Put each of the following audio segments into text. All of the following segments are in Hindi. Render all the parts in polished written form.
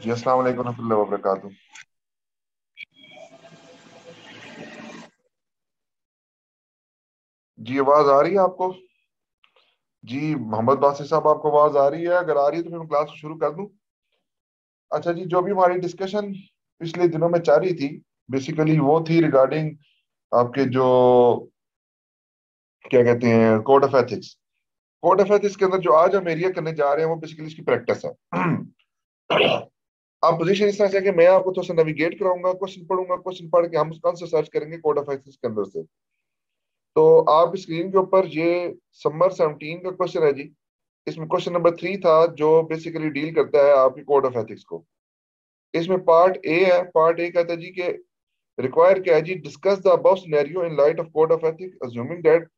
जी अस्सलाम वालेकुम रहमतुल्लाहि व बरकातुहू। जी आवाज आ रही है आपको? जी मोहम्मद बासिर साहब, आपको आवाज आ रही है? अगर आ रही है तो फिर मैं क्लास शुरू कर दूं। अच्छा जी, जो भी हमारी डिस्कशन पिछले दिनों में जारी थी, बेसिकली वो थी रिगार्डिंग आपके जो क्या कहते हैं code of ethics. Code of ethics के अंदर जो आज हम एरिया करने जा रहे हैं वो बेसिकली इसकी प्रैक्टिस है। आप पोजीशन इस तरह से है कि मैं आपको थोड़ा सा नेविगेट कराऊंगा, क्वेश्चन पढ़ूंगा, क्वेश्चन पढ़ के हम उसका आंसर सर्च करेंगे कोड ऑफ एथिक्स के अंदर से। तो आप स्क्रीन के ऊपर ये समर 17 का क्वेश्चन है जी। इसमें क्वेश्चन नंबर 3 था जो बेसिकली डील करता है आपकी कोड ऑफ एथिक्स को। इसमें पार्ट ए है। पार्ट ए कहता है जी कि रिक्वायर क्या है जी, discuss the above scenario in light of code of ethics assuming that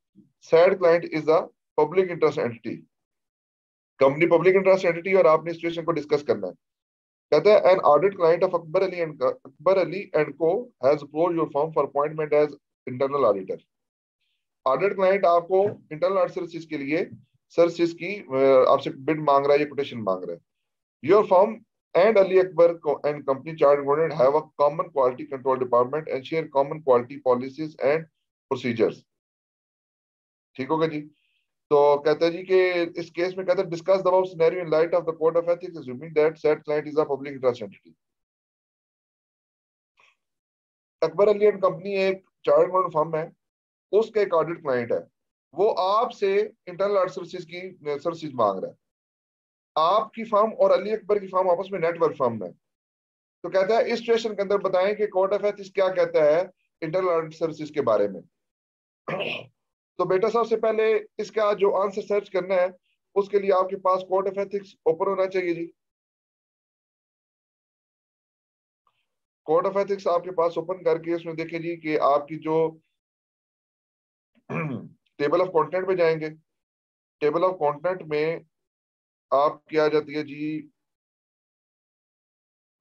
said client is a public interest entity. Company public interest entity और आपने सिचुएशन को डिस्कस करना है। कहता है an audit client of Akbar Ali and co has approached your firm for appointment as internal auditor. Audit client आपको इंटरनल ऑडिट सर्विसेज के लिए सर्विसेज की आपसे बिड मांग रहा है या कोटेशन मांग रहा है। Your firm and Ali Akbar and company chart accountant have a common quality control department and share common quality policies and procedures. ठीक होगा जी। तो कहता है जी कि इस केस में कहता है discuss the above scenario in light of the code of ethics assuming that said client is a public interest entity. Akbar Ali and company एक चार्ट अकाउंटेंट फर्म है, उसका एक ऑडिट क्लाइंट है, वो आपसे इंटरनल ऑडिट सर्विसेज की सर्विसेज मांग रहा है। आपकी फर्म और अली अकबर की फर्म आपस में नेटवर्क फर्म है। तो कहता है इस सिचुएशन के अंदर बताएं कि कोड ऑफ एथिक्स क्या कहता है इंटरनल ऑडिट सर्विसेज के बारे में। तो बेटा सबसे पहले इसका जो आंसर सर्च करना है उसके लिए आपके पास कोड ऑफ एथिक्स ओपन होना चाहिए जी। कोड ऑफ एथिक्स आपके पास ओपन करके इसमें देखें जी कि आपकी जो टेबल ऑफ कंटेंट में जाएंगे। टेबल ऑफ कंटेंट में आपकी आ जाती है जी,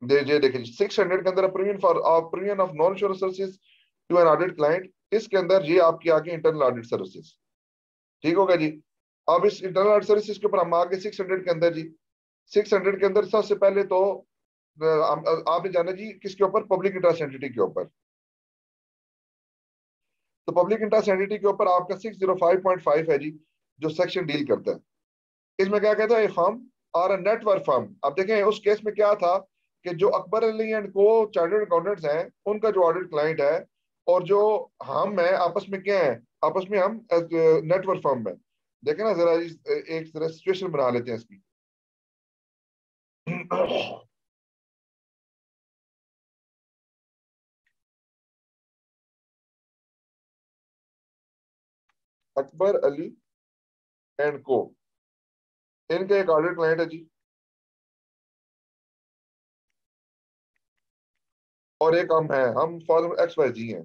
ये देखिए 600 के अंदर approving for approving of non insurance services to an audit client. इसके अंदर ये आपकी आगे इंटरनल ऑडिट सर्विसेज। ठीक होगा जी। अब इस इंटरनल ऑडिट सर्विसेज के ऊपर हम आगे 600 के अंदर जी, 600 के अंदर सबसे पहले तो आपने जाना जी किसके ऊपर, पब्लिक इंटरेस्ट एंटिटी के ऊपर। तो पब्लिक इंटरेस्ट एंटिटी के ऊपर आपका 605.5 है जी, जो सेक्शन डील करता है। इसमें क्या कहता है, फर्म और नेटवर्क फर्म। अब देखें उस केस में क्या था कि जो अकबर अली एंड को चार्टर्ड अकाउंटेंट्स हैं उनका जो ऑडिट क्लाइंट है और जो हम है आपस में क्या है, आपस में हम नेटवर्क फर्म है। देखें ना जरा एक जरा सिचुएशन बना लेते हैं इसकी। अकबर अली एंड को, इनका एक ऑडिट क्लाइंट है जी और एक हम है, हम फॉर्म एक्स वाई जी हैं।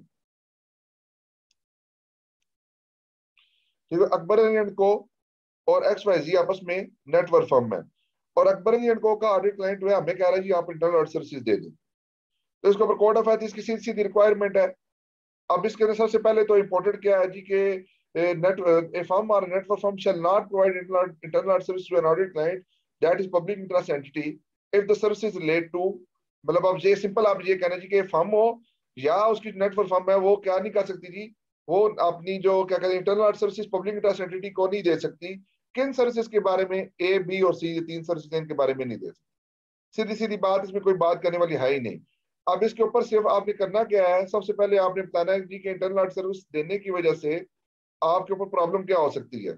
ठीक है, अकबर अली एंड को और एक्स वाई जी आपस में नेटवर्क फर्म है। और अकबर अली एंड को का ऑडिट क्लाइंट जो है हमें कह रहा है जी आप इंटरनल ऑडिट सर्विसेज दे दें। तो इसके ऊपर कोड ऑफ एथिक्स की सीधी सीधी रिक्वायरमेंट है। अब इसके अंदर सबसे पहले तो इम्पोर्टेंट क्या है जी कि नेट ए फर्म और network firm shall not provide internal audit service to an audit client that is public interest entity if the services relate to. मतलब अब ये सिंपल आप ये कहना जी कि फर्म हो या उसकी नेटवर्क फर्म है वो क्या नहीं कर सकती जी, वो अपनी जो क्या कहते हैं internal audit services public interest entity को नहीं दे सकती। किन सर्विसेज के बारे में, ए बी और सी, ये तीन सर्विसेज इनके बारे में नहीं दे सकती। सीधी सीधी बात, इसमें कोई बात करने वाली है ही नहीं। अब इसके ऊपर सिर्फ आपने करना क्या है, सबसे पहले आपने बताना है जी कि इंटरनल ऑडिट सर्विस देने की वजह से आपके ऊपर प्रॉब्लम क्या हो सकती है।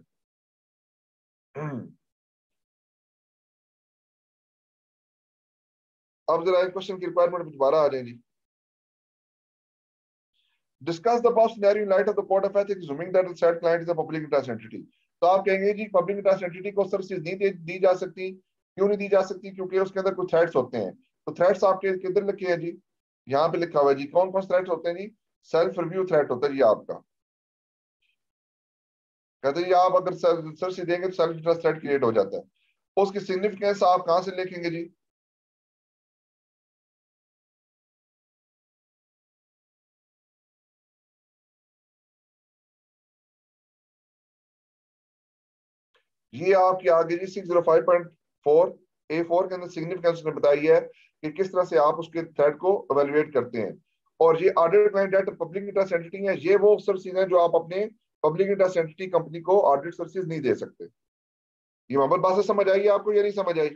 अब जरा क्वेश्चन की रिक्वायरमेंट दोबारा आ जाएगी। Discuss the above scenario in light of the code of ethics assuming that the said client is a public interest entity। तो आप कहेंगे जी पब्लिक इंटरेस्ट एंटिटी को सर्विसेज नहीं दी जा सकती। क्यों नहीं दी जा सकती? क्योंकि उसके अंदर कुछ थ्रेट्स होते हैं। तो थ्रेट्स आपके किधर लिखे हैं जी, यहाँ पे लिखा हुआ है जी। कौन कौन से थ्रेट्स होते हैं जी? सेल्फ रिव्यू थ्रेट होता है जी आपका। कहते हैं जी आप अगर सर्विस देंगे तो सेल्फ इंटरेस्ट थ्रेट क्रिएट हो जाता है। उसकी सिग्निफिकेंस आप कहाँ से लिखेंगे जी? ये आपकी आ गई जी 605.4 A4 के अंदर सिग्निफिकेंस ने बताई है कि किस तरह से आप उसके थ्रेट को एवेल्युएट करते हैं। और ये audit client that public interest entity है, ये वो सर्विसेज हैं जो आप अपने पब्लिक इंटरेस्ट एंटिटी कंपनी को ऑडिट सर्विसेज नहीं दे सकते। ये मोहम्मद बात से समझ आई आपको या नहीं समझ आई?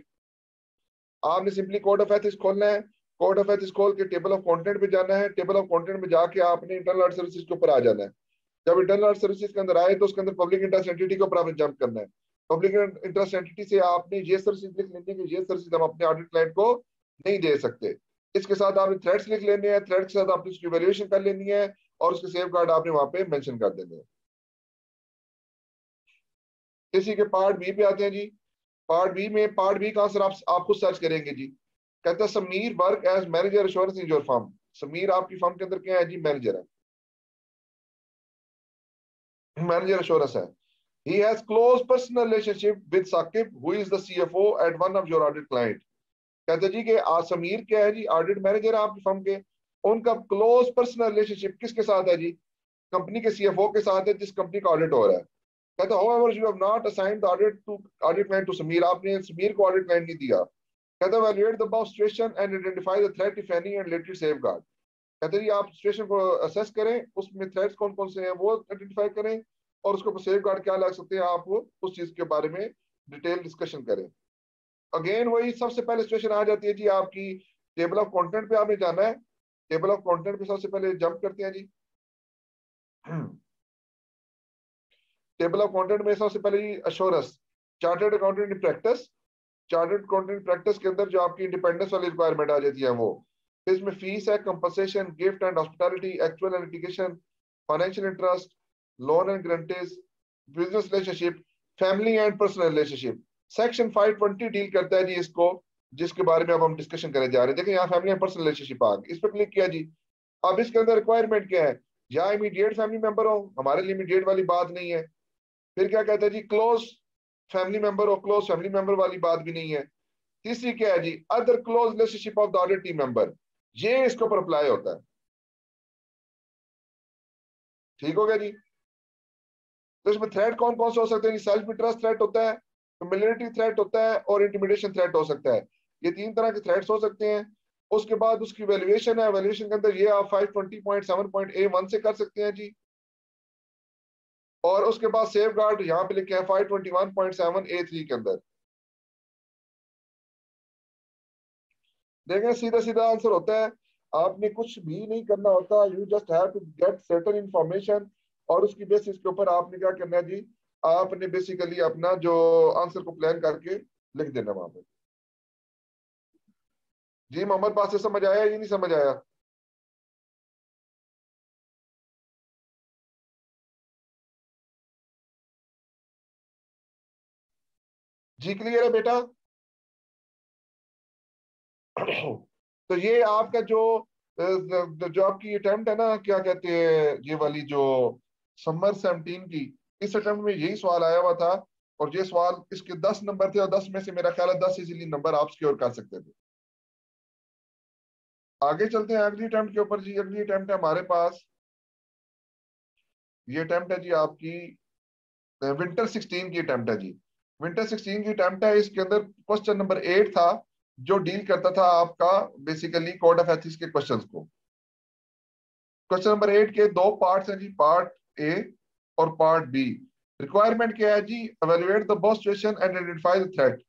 आपने सिंपली कोड ऑफ एथिक्स खोलना है, कोड ऑफ एथिक्स खोल के टेबल ऑफ कंटेंट पे जाना है, टेबल ऑफ कंटेंट में जाके आपने इंटरनल ऑडिट सर्विसेज के ऊपर आ जाना है। जब इंटरनल ऑडिट सर्विसेज के अंदर आए तो उसके अंदर पब्लिक इंटरेस्ट एंटिटी के ऊपर आपने जंप करना है। पब्लिक इंटरेस्ट एंटिटी से आपने ये सर्विसेज लिख लेनी है कि ये सर्विसेज हम अपने ऑडिट क्लाइंट को नहीं दे सकते। इसके साथ आपने थ्रेड्स लिख लेने हैं, थ्रेड के साथ आपने उसकी वैल्यूएशन कर लेनी है और उसके सेफ गार्ड आपने वहां पे मेंशन कर देने हैं। इसी के पार्ट बी पे आते हैं जी। पार्ट बी का आंसर आप खुद सर्च करेंगे जी। कहता है Sameer work as manager assurance in your firm. Sameer आपकी फर्म के अंदर क्या है जी? मैनेजर है, मैनेजर एश्योरेंस है। He has close personal relationship with Saqib, who is the CFO at one of your audit client. कहते जी कि समीर क्या है जी? ऑडिट मैनेजर है आपकी फर्म के। उनका क्लोज पर्सनल रिलेशनशिप किसके साथ है जी? कंपनी के सीएफओ के साथ है, जिस कंपनी का ऑडिट हो रहा है। कहते however you have not assigned the audit client to Sameer, आपने समीर को ऑडिट क्लाइंट नहीं दिया। कहते evaluate the above situation and identify the threat if any and related safeguard। कहते जी आप सिचुएशन को असेस करें, उसमें थ्रेट्स कौन कौन से हैं वो आइडेंटिफाई करें और उसके ऊपर सेफ गार्ड क्या लग सकते हैं, आप उस चीज के बारे में डिटेल डिस्कशन करें। अगेन वही सबसे पहले सिचुएशन आ जाती है जी आपकी टेबल ऑफ कंटेंट पे आपने जाना है। टेबल ऑफ कंटेंट पे सबसे पहले जंप करते हैं जी। टेबल ऑफ कंटेंट में सबसे पहले जी assurance chartered accountant in practice. Chartered accountant in practice के अंदर जो आपकी इंडिपेंडेंस वाली रिक्वायरमेंट आ जाती है वो। फिर इसमें फीस है, compensation, gift and hospitality, actual and litigation, financial interest, loan and guarantees, business relationship, family and personal relationship. Section 520 deal करता है जी इसको, जिसके बारे में अब हम डिस्कशन करने जा रहे हैं। देखिए यहाँ फैमिली एंड पर्सनल रिलेशनशिप आ गई, इस पर क्लिक किया जी। अब इसके अंदर रिक्वायरमेंट क्या है? या इमीडिएट फैमिली मेंबर हो, हमारे लिए इमीडिएट वाली बात नहीं है। फिर क्या कहता है जी? क्लोज फैमिली मेंबर हो, क्लोज फैमिली मेंबर वाली बात भी नहीं है। तीसरी क्या है जी? Other close relationship of the audit team member, ये इसके ऊपर अप्लाई होता है। ठीक हो गया जी? तो इसमें थ्रेट कौन कौन से हो सकते हैं? सेल्फ इंटरेस्ट थ्रेट होता है, फेमिलियरिटी थ्रेट होता है और इंटिमिडेशन थ्रेट हो सकता है। ये तीन तरह के थ्रेट्स हो सकते हैं। उसके बाद उसकी वैल्यूएशन है, वैल्यूएशन के अंदर ये आप 520.7.A1 से कर सकते हैं जी। और उसके बाद सेफ गार्ड यहाँ पे लिखे हैं 521.7A3 के अंदर। देखें सीधा सीधा आंसर होता है, आपने कुछ भी नहीं करना होता, you just have to get certain information और उसकी बेसिस के ऊपर आपने क्या करना है जी? आपने बेसिकली अपना जो आंसर को प्लान करके लिख देना वहां पे। जी मोहम्मद पास से समझ आया या नहीं समझ आया? जी क्लियर है बेटा? तो ये आपका जो आपकी अटेम्प्ट है ना, क्या कहते हैं ये वाली जो समर 17 की, इस अटेम्प्ट में यही सवाल आया हुआ था। और ये सवाल इसके 10 नंबर थे और 10 में से मेरा ख्याल है 10 इजीली नंबर आप सिक्योर कर सकते थे। आगे चलते हैं अगली अटेम्प्ट के ऊपर जी। अगली अटेम्प्ट है हमारे पास, ये अटेम्प्ट है जी आपकी विंटर 16 की अटेम्प्ट है जी। विंटर 16 की अटेम्प्ट है, इसके अंदर क्वेश्चन नंबर 8 था जो डील करता था आपका बेसिकली कोड ऑफ एथिक्स के क्वेश्चंस को। क्वेश्चन नंबर 8 के दो पार्ट्स हैं जी, पार्ट ए और पार्ट बी। रिक्वायरमेंट क्या है जी? Evaluate the both situation and identify the threat.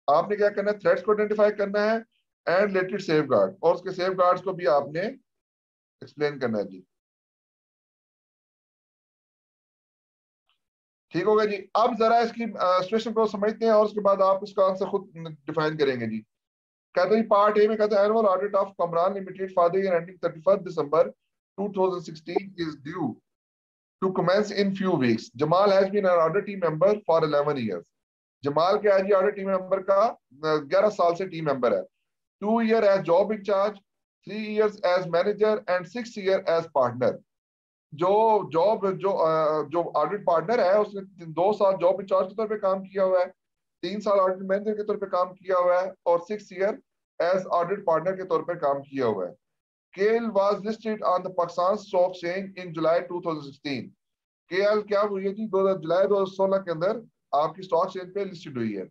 आपने क्या करना है? थ्रेट्स को आइडेंटिफाई करना है एंड रिलेटेड सेफ गार्ड, और उसके सेफ गार्ड्स को भी आपने एक्सप्लेन करना है जी। ठीक हो गया जी? अब जरा इसकी सिचुएशन को समझते हैं और उसके बाद आप इसका आंसर खुद डिफाइन करेंगे जी। कहते हैं पार्ट ए में कहते हैं annual audit of Kamran limited for the year ending 31 December 2016 is due to commence in few weeks. Jamal has been an audit team member for 11 years. Jamal क्या है जी? ऑडिट टीम मेंबर का 11 साल से टीम मेंबर है। 2 year as job in charge, 3 years as manager and 6 year as partner. जो जो ऑडिट पार्टनर है उसने 2 साल जॉब इंचार्ज के तौर पे काम किया हुआ है, 3 साल ऑडिट मैनेजर के तौर पे काम किया हुआ है और 6 year एज ऑडिट पार्टनर के तौर पे काम किया हुआ है। KL was listed on the Pakistan stock exchange in July 2016। KL क्या हुई है जी? जुलाई 2016 के अंदर आपकी स्टॉक एक्सचेंज पे लिस्टेड हुई है।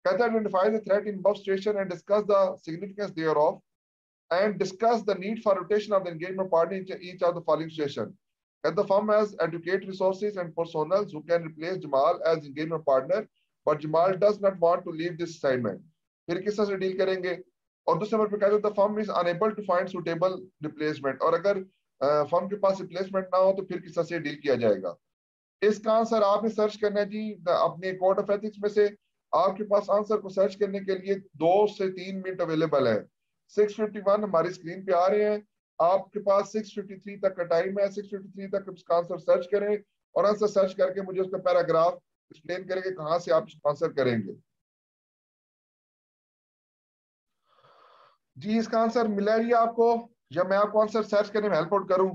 कहता है identify the threat in above situation and discuss the significance thereof and discuss the need for rotation of the engagement party in each of the following situation. That the firm has adequate resources and personnel who can replace Jamal as engagement partner, but Jamal does not want to leave this assignment. फिर किस तरह से डील करेंगे? और दूसरे नंबर पे कहते हैं the firm is unable to find suitable replacement. और अगर फर्म के पास रिप्लेसमेंट ना हो तो फिर किस तरह से डील किया जाएगा? इसका आंसर आपने सर्च करना है जी अपने कोड ऑफ एथिक्स में से। आपके पास आंसर को सर्च करने के लिए 2 से 3 मिनट अवेलेबल है। 6:51 हमारी स्क्रीन पे आ रहे हैं, आपके पास 6:53 तक का टाइम है। 6:53 तक उसका आंसर सर्च करें और आंसर सर्च करके मुझे उसका पैराग्राफ एक्सप्लेन करेंगे कहां से आप इसका आंसर करेंगे। जी इसका आंसर मिला है आपको, या मैं आपको आंसर सर्च करने में हेल्प आउट करूं?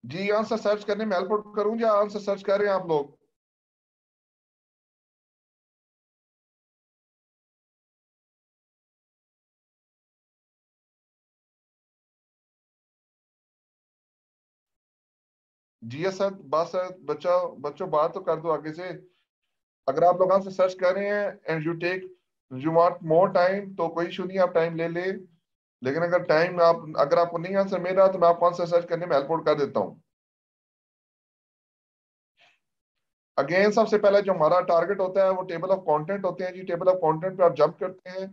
जी आंसर सर्च करने में हेल्प आउट करूं या आंसर सर्च कर रहे हैं आप लोग? जी असद बस बच्चों बच्चों बात तो कर दो आगे से। अगर आप लोग आंसर सर्च कर रहे हैं and you want more time तो कोई इशू नहीं, आप टाइम ले ले। लेकिन अगर आपको नहीं आंसर मिल रहा तो मैं आपको आंसर सर्च करने में हेल्प आउट कर देता हूँ। अगेन सबसे पहले जो हमारा टारगेट होता है वो टेबल ऑफ कंटेंट होते हैं जी। टेबल ऑफ कंटेंट पे आप जंप करते हैं।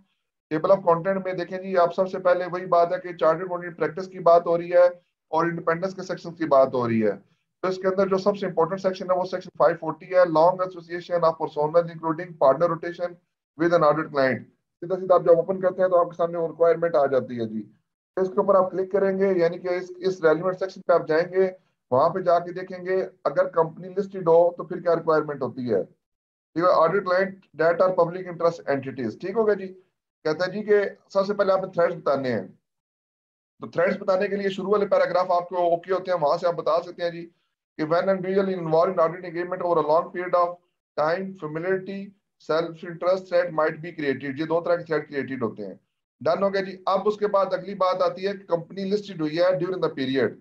टेबल ऑफ कंटेंट में देखें जी, आप सबसे पहले वही बात है कि चार्टर्ड अकाउंटेंट प्रैक्टिस की बात हो रही है और इंडिपेंडेंस के सेक्शन की बात हो रही है। तो इसके अंदर जो सबसे इंपॉर्टेंट सेक्शन है वो सेक्शन 540 है, long association of personnel including partner rotation with N audit client. सीधा सीधा आप जब ओपन करते हैं तो आपके सामने रिक्वायरमेंट आ जाती है जी। तो इसके ऊपर आप क्लिक करेंगे, यानी कि इस रेलिवेंट सेक्शन पे आप जाएंगे, वहां पे जाके देखेंगे अगर कंपनी लिस्टेड हो तो फिर क्या रिक्वायरमेंट होती है। ठीक है, audit client that are public interest entities. ठीक हो गया जी। कहता है जी कि सबसे पहले आपने थ्रेड्स बताने हैं। तो थ्रेड्स बताने के लिए शुरू वाले पैराग्राफ आपको ओके होते हैं, वहां से आप बता सकते हैं जी कि when an individual involve in audit engagement over a long period of time familiarity self interest thread might be created. ये 2 तरह के थ्रेड क्रिएटेड होते हैं। डन हो गया जी। अब उसके बाद अगली बात आती है कि कंपनी लिस्टेड हुई है ड्यूरिंग द पीरियड।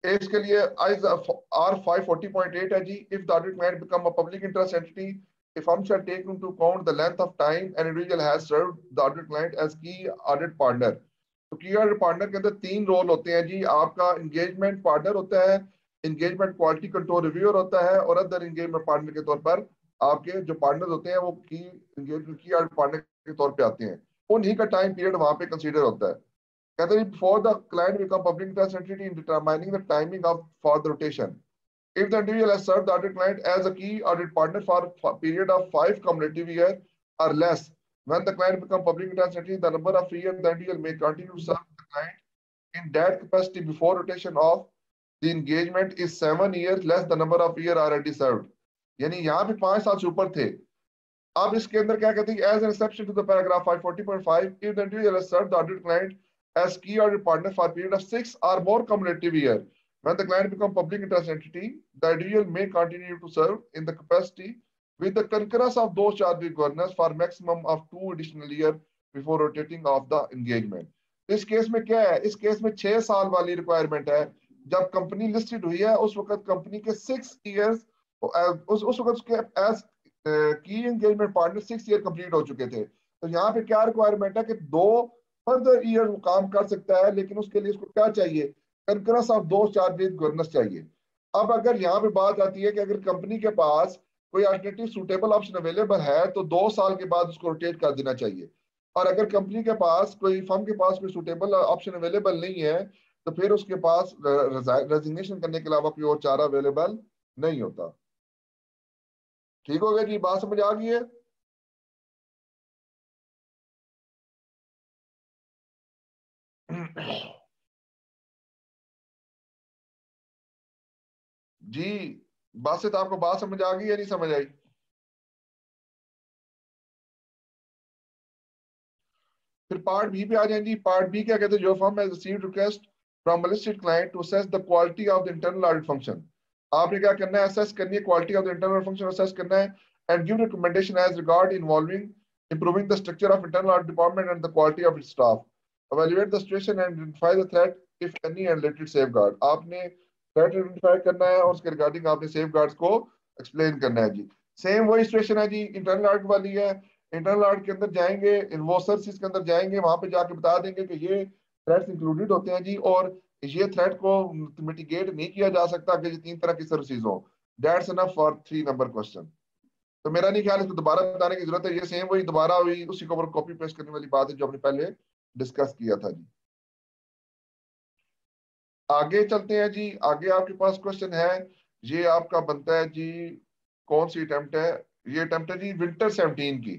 इसके लिए आर 540.8 है जी। If the audit client become a public interest entity, a firm shall take into account the length of time an individual has served the audit client as key audit partner। तो की ऑडिट पार्टनर के अंदर 3 रोल होते हैं जी। आपका एंगेजमेंट पार्टनर होता है, एंगेजमेंट क्वालिटी कंट्रोल रिव्यूअर होता है, और अदर एंगेजमेंट पार्टनर के तौर पर आपके जो पार्टनर होते हैं वो की एंगेजमेंट की ऑडिट पार्टनर के तौर पे आते हैं। उन्हीं का टाइम पीरियड वहां पे कंसीडर होता है। कहते हैं before the client become public interest entity in determining the timing of for the rotation, if the individual has served the audit client as a key audit partner for a period of 5 cumulative years or less, when the client become public interest entity, the number of years the individual may continue to serve the client in that capacity before rotation of the engagement is 7 years less the number of years already served। यानी यहाँ पे 5 साल से ऊपर थे। अब इसके अंदर क्या कहते हैं, as an exception to the paragraph 540.5, if the individual has served the audit client as key audit partner for a period of 6 or more cumulative years, when the client become public interest entity, the individual may continue to serve in the capacity with the concurrence of those charged with governance for maximum of 2 additional years before rotating of the engagement। इस केस में क्या है, इस केस में 6 साल वाली रिक्वायरमेंट है। जब कंपनी लिस्टेड हुई है उस वक्त कंपनी के 6 इयर्स उस वक्त उसके एज की एंगेजमेंट पार्टनर 6 ईयर कंप्लीट हो चुके थे। तो यहाँ पे क्या रिक्वायरमेंट है कि 2 फर्दर ईयर वो काम कर सकता है, लेकिन उसके लिए उसको क्या चाहिए, कंकरेंस ऑफ दो चार्जेस गवर्नेंस चाहिए। अब अगर यहाँ पे बात आती है कि अगर कंपनी के पास कोई अल्टरनेटिव सूटेबल ऑप्शन अवेलेबल है तो 2 साल के बाद उसको रोटेट कर देना चाहिए। और अगर कंपनी के पास कोई फर्म के पास कोई सूटेबल ऑप्शन अवेलेबल नहीं है तो फिर उसके पास रेजिग्नेशन करने के अलावा कोई और चारा अवेलेबल नहीं होता। ठीक हो गया जी, बात समझ आ गई है? जी बात से तो आपको बात समझ आ गई या नहीं समझ आई? फिर पार्ट बी पे आ जाए जी। पार्ट बी क्या कहते हैं, जो firm has received request from a listed client to assess the quality of the internal audit function. आपने क्या करना है, असेस करनी है quality of the internal function, assess करना है and give recommendation as regard involving improving the structure of internal audit department and the quality of its staff, evaluate the situation and identify the threat if any and let it safeguard। आपने थ्रेट आइडेंटिफाई करना है और उसके रिगार्डिंग आपने सेफ गार्ड्स को एक्सप्लेन करना है जी। सेम वही सिचुएशन है जी, इंटरनल ऑडिट वाली है। इंटरनल ऑडिट के अंदर जाएंगे, वो सर्विसेज के अंदर जाएंगे, वहां पे जाके बता देंगे कि ये थ्रेट्स इंक्लूडेड होते हैं जी, और ये थ्रेट को मिटिगेट नहीं किया जा सकता कि ये 3 तरह की सर्विसेज हो। That's enough for 3 number question. तो मेरा नहीं ख्याल इसको दोबारा बताने की जरूरत है, ये सेम वही दोबारा वही उसी के ऊपर कॉपी पेस्ट करने वाली बात है जो हमने पहले डिस्कस किया था जी। आगे चलते हैं जी। आगे आपके पास क्वेश्चन है, ये आपका बनता है जी, कौन सी अटेम्प्ट है? ये अटेम्प्ट है जी विंटर 17 की।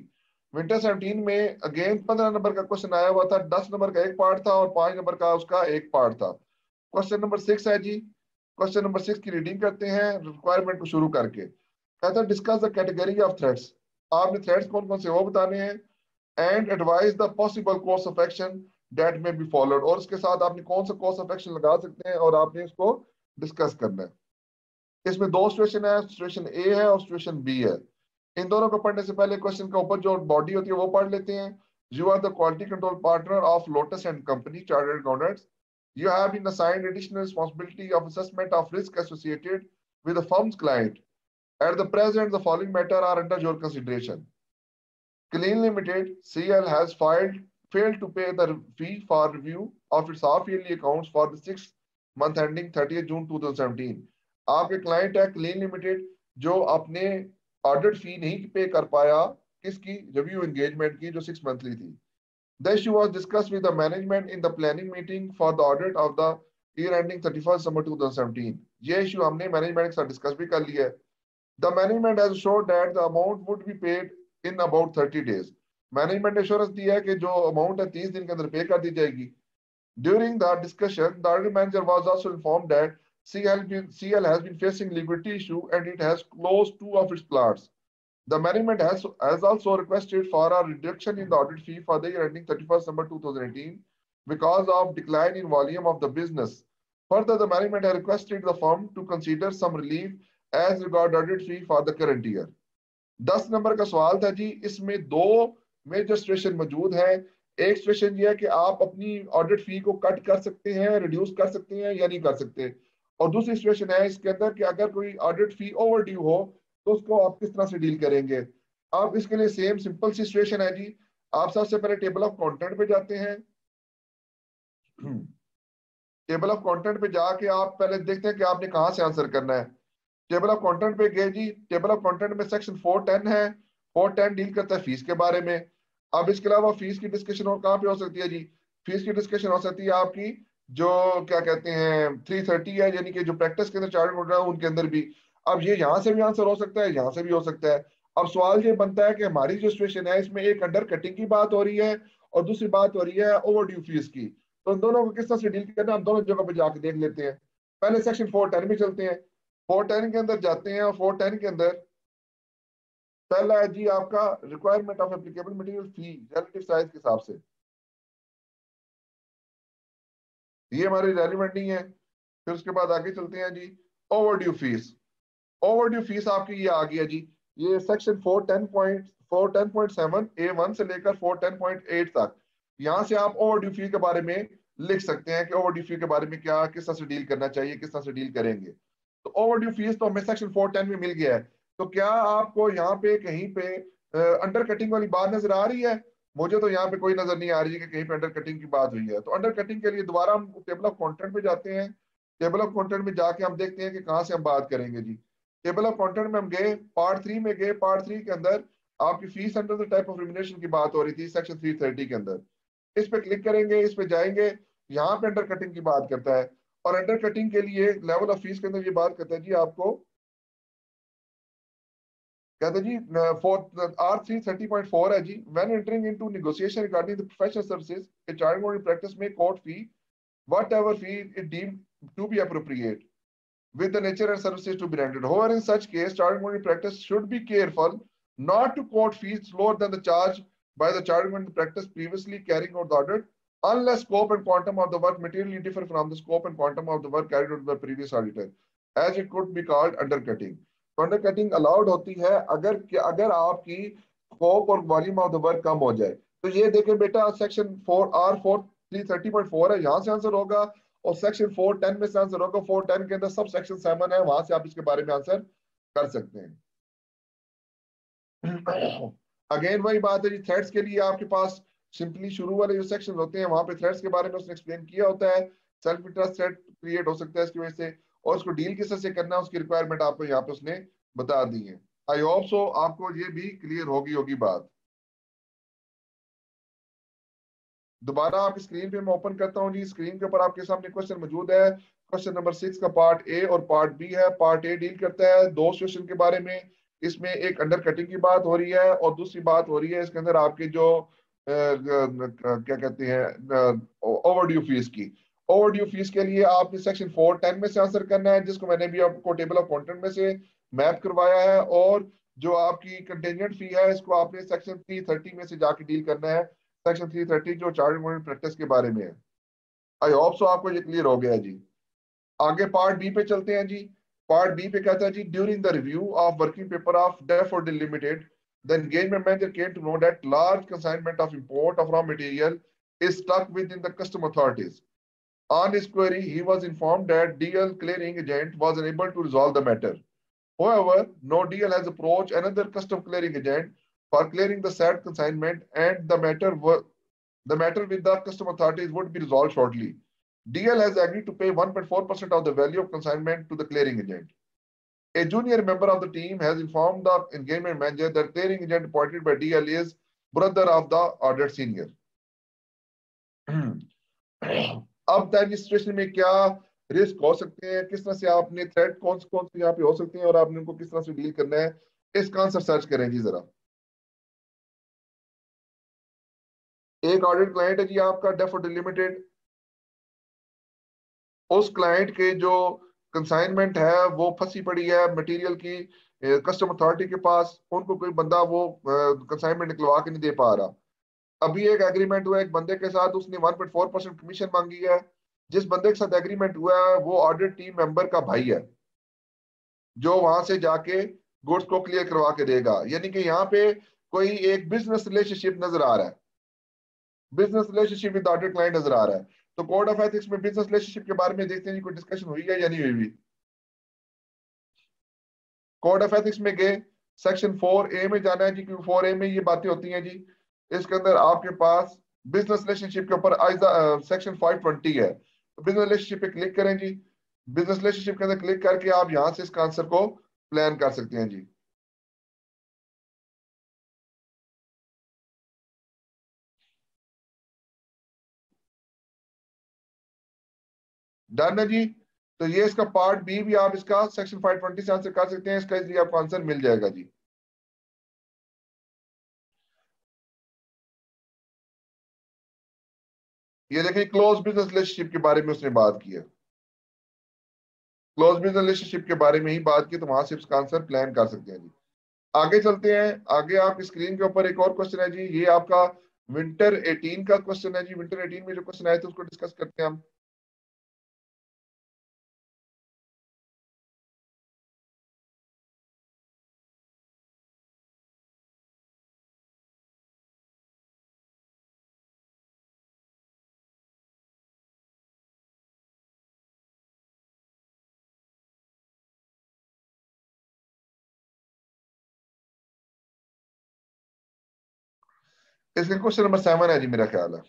विंटर 17 में अगेन 15 नंबर का क्वेश्चन आया हुआ था, 10 नंबर का एक पार्ट था और 5 नंबर का उसका एक पार्ट था। क्वेश्चन नंबर 6 है जी। क्वेश्चन नंबर 6 की रीडिंग करते हैं रिक्वायरमेंट को शुरू करके। कहता है discuss the category of threats. आपने थ्रेट्स कौन कौन से वो बताने हैं, and advise the possible course of action that में बी फॉलोड, और उसके साथ आपने कौन सा कोर्स ऑफ एक्शन लगा सकते हैं और आपने इसको डिस्कस करना है। इसमें 2 सिचुएशन है, सिचुएशन ए है और सिचुएशन बी है। इन दोनों को पढ़ने से पहले क्वेश्चन का ऊपर जो बॉडी होती है वो पढ़ लेते हैं। You are the quality control partner of Lotus and company chartered accountants. You have been assigned additional responsibility of assessment of risk associated with the firm's client. At the present, the following matter are under your consideration. Clean Limited (CL) has failed to pay the fee for review of its half-yearly accounts for the 6th month ending 30th June 2017. आपके क्लाइंट है क्लीन लिमिटेड जो अपने ऑडिट फी नहीं पे कर पाया, किसकी? रिव्यू एंगेजमेंट की, जो 6 मंथली थी। The issue was discussed with the management in the planning meeting for the audit of the year ending 31st December 2017. ये issue हमने मैनेजमेंट के साथ डिस्कस भी कर लिया है। The management has assured that the amount would be paid in about 30 days. Management ने एश्योरेंस दिया है कि जो अमाउंट है 30 दिन के अंदर पे कर दी जाएगी। During the discussion, the audit manager was also informed that CL has been facing liquidity issue and it has closed 2 of its plants. The management has also requested for a reduction in the audit fee for the year ending 31st December 2018 because of decline in volume of the business. Further, the management has requested the firm to consider some relief as regard audit fee for the current year. 10 number का सवाल था जी, इसमें 2 मेजर सिचुएशन मौजूद है। एक सिचुएशन ये है कि आप अपनी ऑडिट फी को कट कर सकते हैं, रिड्यूस कर सकते हैं या नहीं कर सकते, और दूसरी सिचुएशन है इसके अंदर कि अगर कोई ऑडिट फी ओवर ड्यू हो तो उसको आप किस तरह से डील करेंगे। अब इसके लिए सेम सिंपल सी सिचुएशन है जी। आप सबसे पहले टेबल ऑफ कंटेंट पे जाते हैं। टेबल ऑफ कंटेंट पे जाके आप पहले देखते हैं कि आपने कहाँ से आंसर करना है। टेबल ऑफ कंटेंट पे गए जी। टेबल ऑफ कंटेंट में सेक्शन 410 है। 410 डील करता है फीस के बारे में। अब इसके अलावा फीस की डिस्कशन और कहाँ पे हो सकती है जी? फीस की डिस्कशन हो सकती है आपकी जो क्या कहते हैं 330 है, यानी कि जो प्रैक्टिस के अंदर चार्ट हो रहा है उनके अंदर भी। अब ये यहाँ से भी आंसर हो सकता है, यहाँ से भी हो सकता है। अब सवाल ये बनता है कि हमारी जो सिचुएशन है इसमें एक अंडर कटिंग की बात हो रही है और दूसरी बात हो रही है ओवर ड्यू फीस की, तो इन दोनों को किस तरह से डील करना हम दोनों जगह पे जाके देख लेते हैं। पहले सेक्शन 410 में चलते हैं। 410 के अंदर जाते हैं और 410 के अंदर पहला है जी आपका requirement of applicable material fee relative size के हिसाब से। ये हमारी रेलिवेंट नहीं है। फिर उसके बाद आगे चलते हैं जी ओवरड्यू फीस। ओवरड्यू फीस आपकी ये आ गई है जी। ये सेक्शन 410.7 A1 से लेकर 410.8 तक, यहाँ से आप ओवरड्यू फी के बारे में लिख सकते हैं कि ओवरड्यू फी के बारे में क्या किस तरह से डील करना चाहिए, किस तरह से डील करेंगे। तो ओवरड्यू फीस तो हमें सेक्शन 410 में मिल गया है। तो क्या आपको यहाँ पे कहीं पे अंडर कटिंग वाली बात नजर आ रही है? मुझे तो यहाँ पे कोई नजर नहीं आ रही है कि कहीं पे अंडर कटिंग की बात हुई है। तो अंडर कटिंग के लिए दोबारा हम टेबल ऑफ कंटेंट पे जाते हैं। टेबल ऑफ कंटेंट में जाके हम देखते हैं कि कहाँ से हम बात करेंगे जी। टेबल ऑफ कंटेंट में हम गए, पार्ट 3 में गए। पार्ट 3 के अंदर आपकी fees under the type of remuneration की बात हो रही थी सेक्शन 330 के अंदर। इस पे क्लिक करेंगे, इस पे जाएंगे, यहाँ पे अंडर कटिंग की बात करता है। और अंडर कटिंग के लिए लेवल ऑफ फीस के अंदर ये बात करता है जी, आपको कहते जी R330.4 है जी। When entering into negotiation regarding the professional services a charge accounting practice may quote fee whatever fee it deemed to be appropriate with the nature and services to be rendered. However, in such case, chartered accounting practice should be careful not to quote fees lower than the charge by the chartered accounting practice previously carrying out the audit, unless scope and quantum of the work materially differ from the scope and quantum of the work carried out by the previous auditor, as it could be called undercutting. तो अंडरकटिंग अलाउड होती है अगर आपकी स्कोप और वॉल्यूम ऑफ द वर्क कम हो जाए। तो ये देखें बेटा, सेक्शन 4R4 330.4 है, यहाँ से आंसर होगा। और सेक्शन 410 में से आंसर होगा। 410 के अंदर सब सेक्शन 7 है, वहां से आप इसके बारे में आंसर कर सकते हैं। अगेन वही बात है जी, थ्रेड्स के लिए आपके पास सिंपली शुरू वाले जो सेक्शन होते हैं वहां पे थ्रेड्स के बारे में उसने एक्सप्लेन किया होता है। सेल्फ इंटरेस्ट थ्रेड क्रिएट हो सकता है इसकी वजह से, और उसको डील किस तरह से करना है उसकी रिक्वायरमेंट आपको यहाँ पे उसने बता दी है। आई होप सो आपको ये भी क्लियर होगी होगी बात। दोबारा आपकी स्क्रीन पे मैं ओपन करता हूँ जी। स्क्रीन के ऊपर आपके सामने क्वेश्चन मौजूद है। क्वेश्चन नंबर 6 का पार्ट ए और पार्ट बी है। पार्ट ए डील करता है दो सिचुएशन के बारे में। इसमें एक अंडर कटिंग की बात हो रही है और दूसरी बात हो रही है इसके अंदर आपके जो क्या कहते हैं ओवरड्यू फीस की। ओवरड्यू फीस के लिए आपने सेक्शन 410 में से आंसर करना है, जिसको मैंने भी आपको टेबल ऑफ कंटेंट में से मैप करवाया है। और जो आपकी कंटेंजेंट फी है इसको आपने सेक्शन 330 में से जाके डील करना है। सेक्शन 330 जो चार्ज अकाउंट प्रैक्टिस के बारे में है। आई होप सो आपको ये क्लियर हो गया है जी। आगे पार्ट बी पे चलते हैं जी। पार्ट बी पे कहता है जी, during the review of working paper of Daffodil Limited, the engagement manager came to know that large consignment of import of raw material is stuck within the custom authorities. On his query, he was informed that DL clearing agent was unable to resolve the matter. However, no DL has approached another custom clearing agent for clearing the said consignment, and the matter with the custom authorities would be resolved shortly. DL has agreed to pay 1.4% of the value of consignment to the clearing agent. A junior member of the team has informed the engagement manager that clearing agent appointed by DL is brother of the ordered senior. अब दैट सिचुएशन में क्या रिस्क हो सकते हैं, किस तरह से आपने थ्रेट कौन से यहाँ पे हो सकते हैं और आपने उनको किस तरह से डील करना है, इसका आंसर सर्च करें जी जरा। एक ऑडिट क्लाइंट है जी आपका डैफोडिल लिमिटेड। उस क्लाइंट के जो कंसाइनमेंट है वो फंसी पड़ी है मटेरियल की कस्टम अथॉरिटी के पास। उनको कोई बंदा वो कंसाइनमेंट निकलवा के नहीं दे पा रहा। अभी एक एग्रीमेंट हुआ है एक बंदे के साथ, उसने 1.4% कमीशन मांगी है। जिस बंदे के साथ एग्रीमेंट हुआ है वो ऑडिट टीम मेंबर का भाई है, जो वहां से जाके गुड्स को क्लियर करवा के देगा। यानी कि यहाँ पे कोई एक बिजनेस रिलेशनशिप नजर आ रहा है, business relationship with audit client नजर आ रहा है। तो कोड ऑफ एथिक्स में बिजनेस रिलेशनशिप के बारे में देखते हैं जी, कोई डिस्कशन हुई है या नहीं हुई। कोड ऑफ एथिक्स में गए, सेक्शन 4A में जाना है जी, क्योंकि 4A में ये बातें होती हैं जी। इसके अंदर आपके पास बिजनेस रिलेशनशिप के ऊपर सेक्शन 520 है। तो बिजनेस रिलेशनशिप पे क्लिक करें जी। बिजनेस रिलेशनशिप के अंदर क्लिक करके आप यहां से इसका आंसर को प्लान कर सकते हैं जी। डन है जी। तो ये इसका पार्ट बी भी आप इसका सेक्शन 520 से आंसर कर सकते हैं। इसका इसलिए आपको आंसर मिल जाएगा जी। ये देखिए क्लोज बिजनेस रिलेशनशिप के बारे में उसने बात की है। क्लोज बिजनेस रिलेशनशिप के बारे में ही बात की, तो वहां से इसका आंसर प्लान कर सकते हैं जी। आगे चलते हैं। आगे आपकी स्क्रीन के ऊपर एक और क्वेश्चन है जी, ये आपका विंटर 18 का क्वेश्चन है जी। विंटर 18 में जो क्वेश्चन आए थे उसको डिस्कस करते हैं हम। इसका क्वेश्चन नंबर 7 है जी मेरा ख्याल है।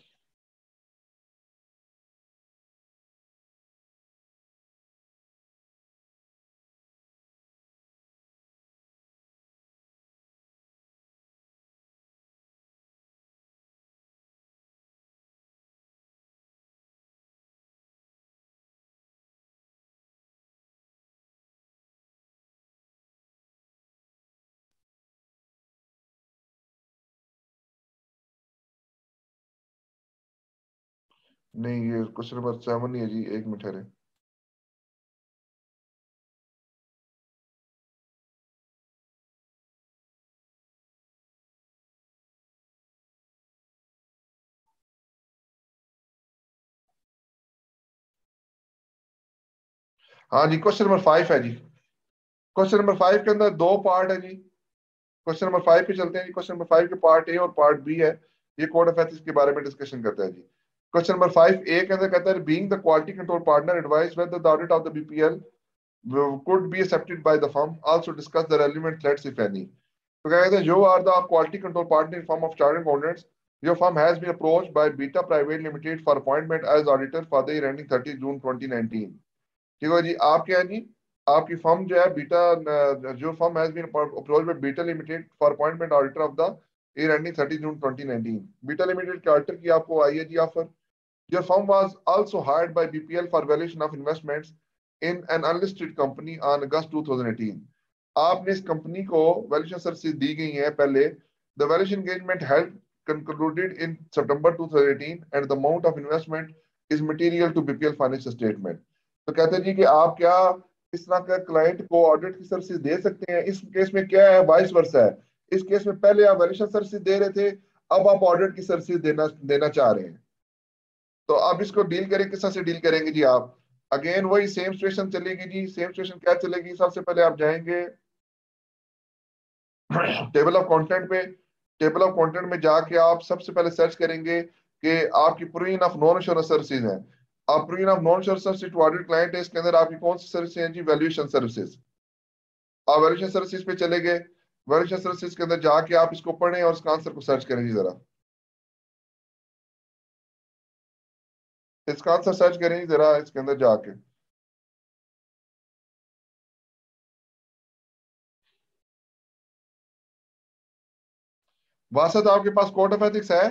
नहीं, ये क्वेश्चन नंबर 7 ही है जी, एक मिनट ठहरे। हाँ जी, क्वेश्चन नंबर 5 है जी। क्वेश्चन नंबर 5 के अंदर दो पार्ट है जी। क्वेश्चन नंबर 5 पे चलते हैं जी। क्वेश्चन नंबर 5 के पार्ट ए और पार्ट बी है। ये कोड ऑफ एथिक्स के बारे में डिस्कशन करता है जी। क्वेश्चन नंबर 5 ए के अंदर कहता है being the quality control partner advice whether the audit of the BPL could be accepted by the firm. Also discuss the relevant threats if any. तो क्या कहते हैं, you are the quality control partner in firm of chartered accountants. Your firm has been approached by Beta Private Limited for appointment as auditor for the year ending 30 June 2019. ठीक है जी, आप क्या है जी, आपकी फर्म जो है बीटा, जो firm has been approached by Beta limited for appointment auditor of the year ending 30 June 2019. Beta limited के ऑडिटर की आपको आई है जी offer. Your firm was also hired by BPL for valuation of investments in an unlisted company on August 2018. आपने इस कंपनी को वैल्यूएशन सर्विसेज दी गई है पहले. The valuation engagement held concluded in September 2018 and the amount of investment is material to BPL financial statement. तो कहते हैं जी कि आप क्या इस तरह का क्लाइंट को ऑडिट की सर्विसेज दे सकते हैं. इस केस में क्या है, वाइस वर्सा है. इस केस में पहले आप वैल्यूएशन सर्विसेज दे रहे थे, अब आप ऑडिट की सर्विसेज देना देना चाह रहे हैं. तो अब इसको डील करें, किस तरह से डील करेंगे जी आप. अगेन वही सेम सिचुएशन चलेगी जी. सेम सिचुएशन क्या चलेगी, सबसे पहले आप जाएंगे टेबल ऑफ कंटेंट पे. टेबल ऑफ कंटेंट में जाके आप सबसे पहले सर्च करेंगे कि आपकी provision of non insurance services है. आप provision of non insurance services to audit client है, इसके अंदर आपकी कौन सी सर्विस है जी, वैल्यूएशन सर्विसेज. आप वैल्यूएशन सर्विसेज पे चले गए. वैल्यूएशन सर्विसेज के अंदर जाके आप इसको पढ़ें और इसका आंसर को सर्च करें जी जरा. इसका आंसर सर्च करें जी जरा इसके अंदर जाके. वासत आपके पास कोड ऑफ एथिक्स है.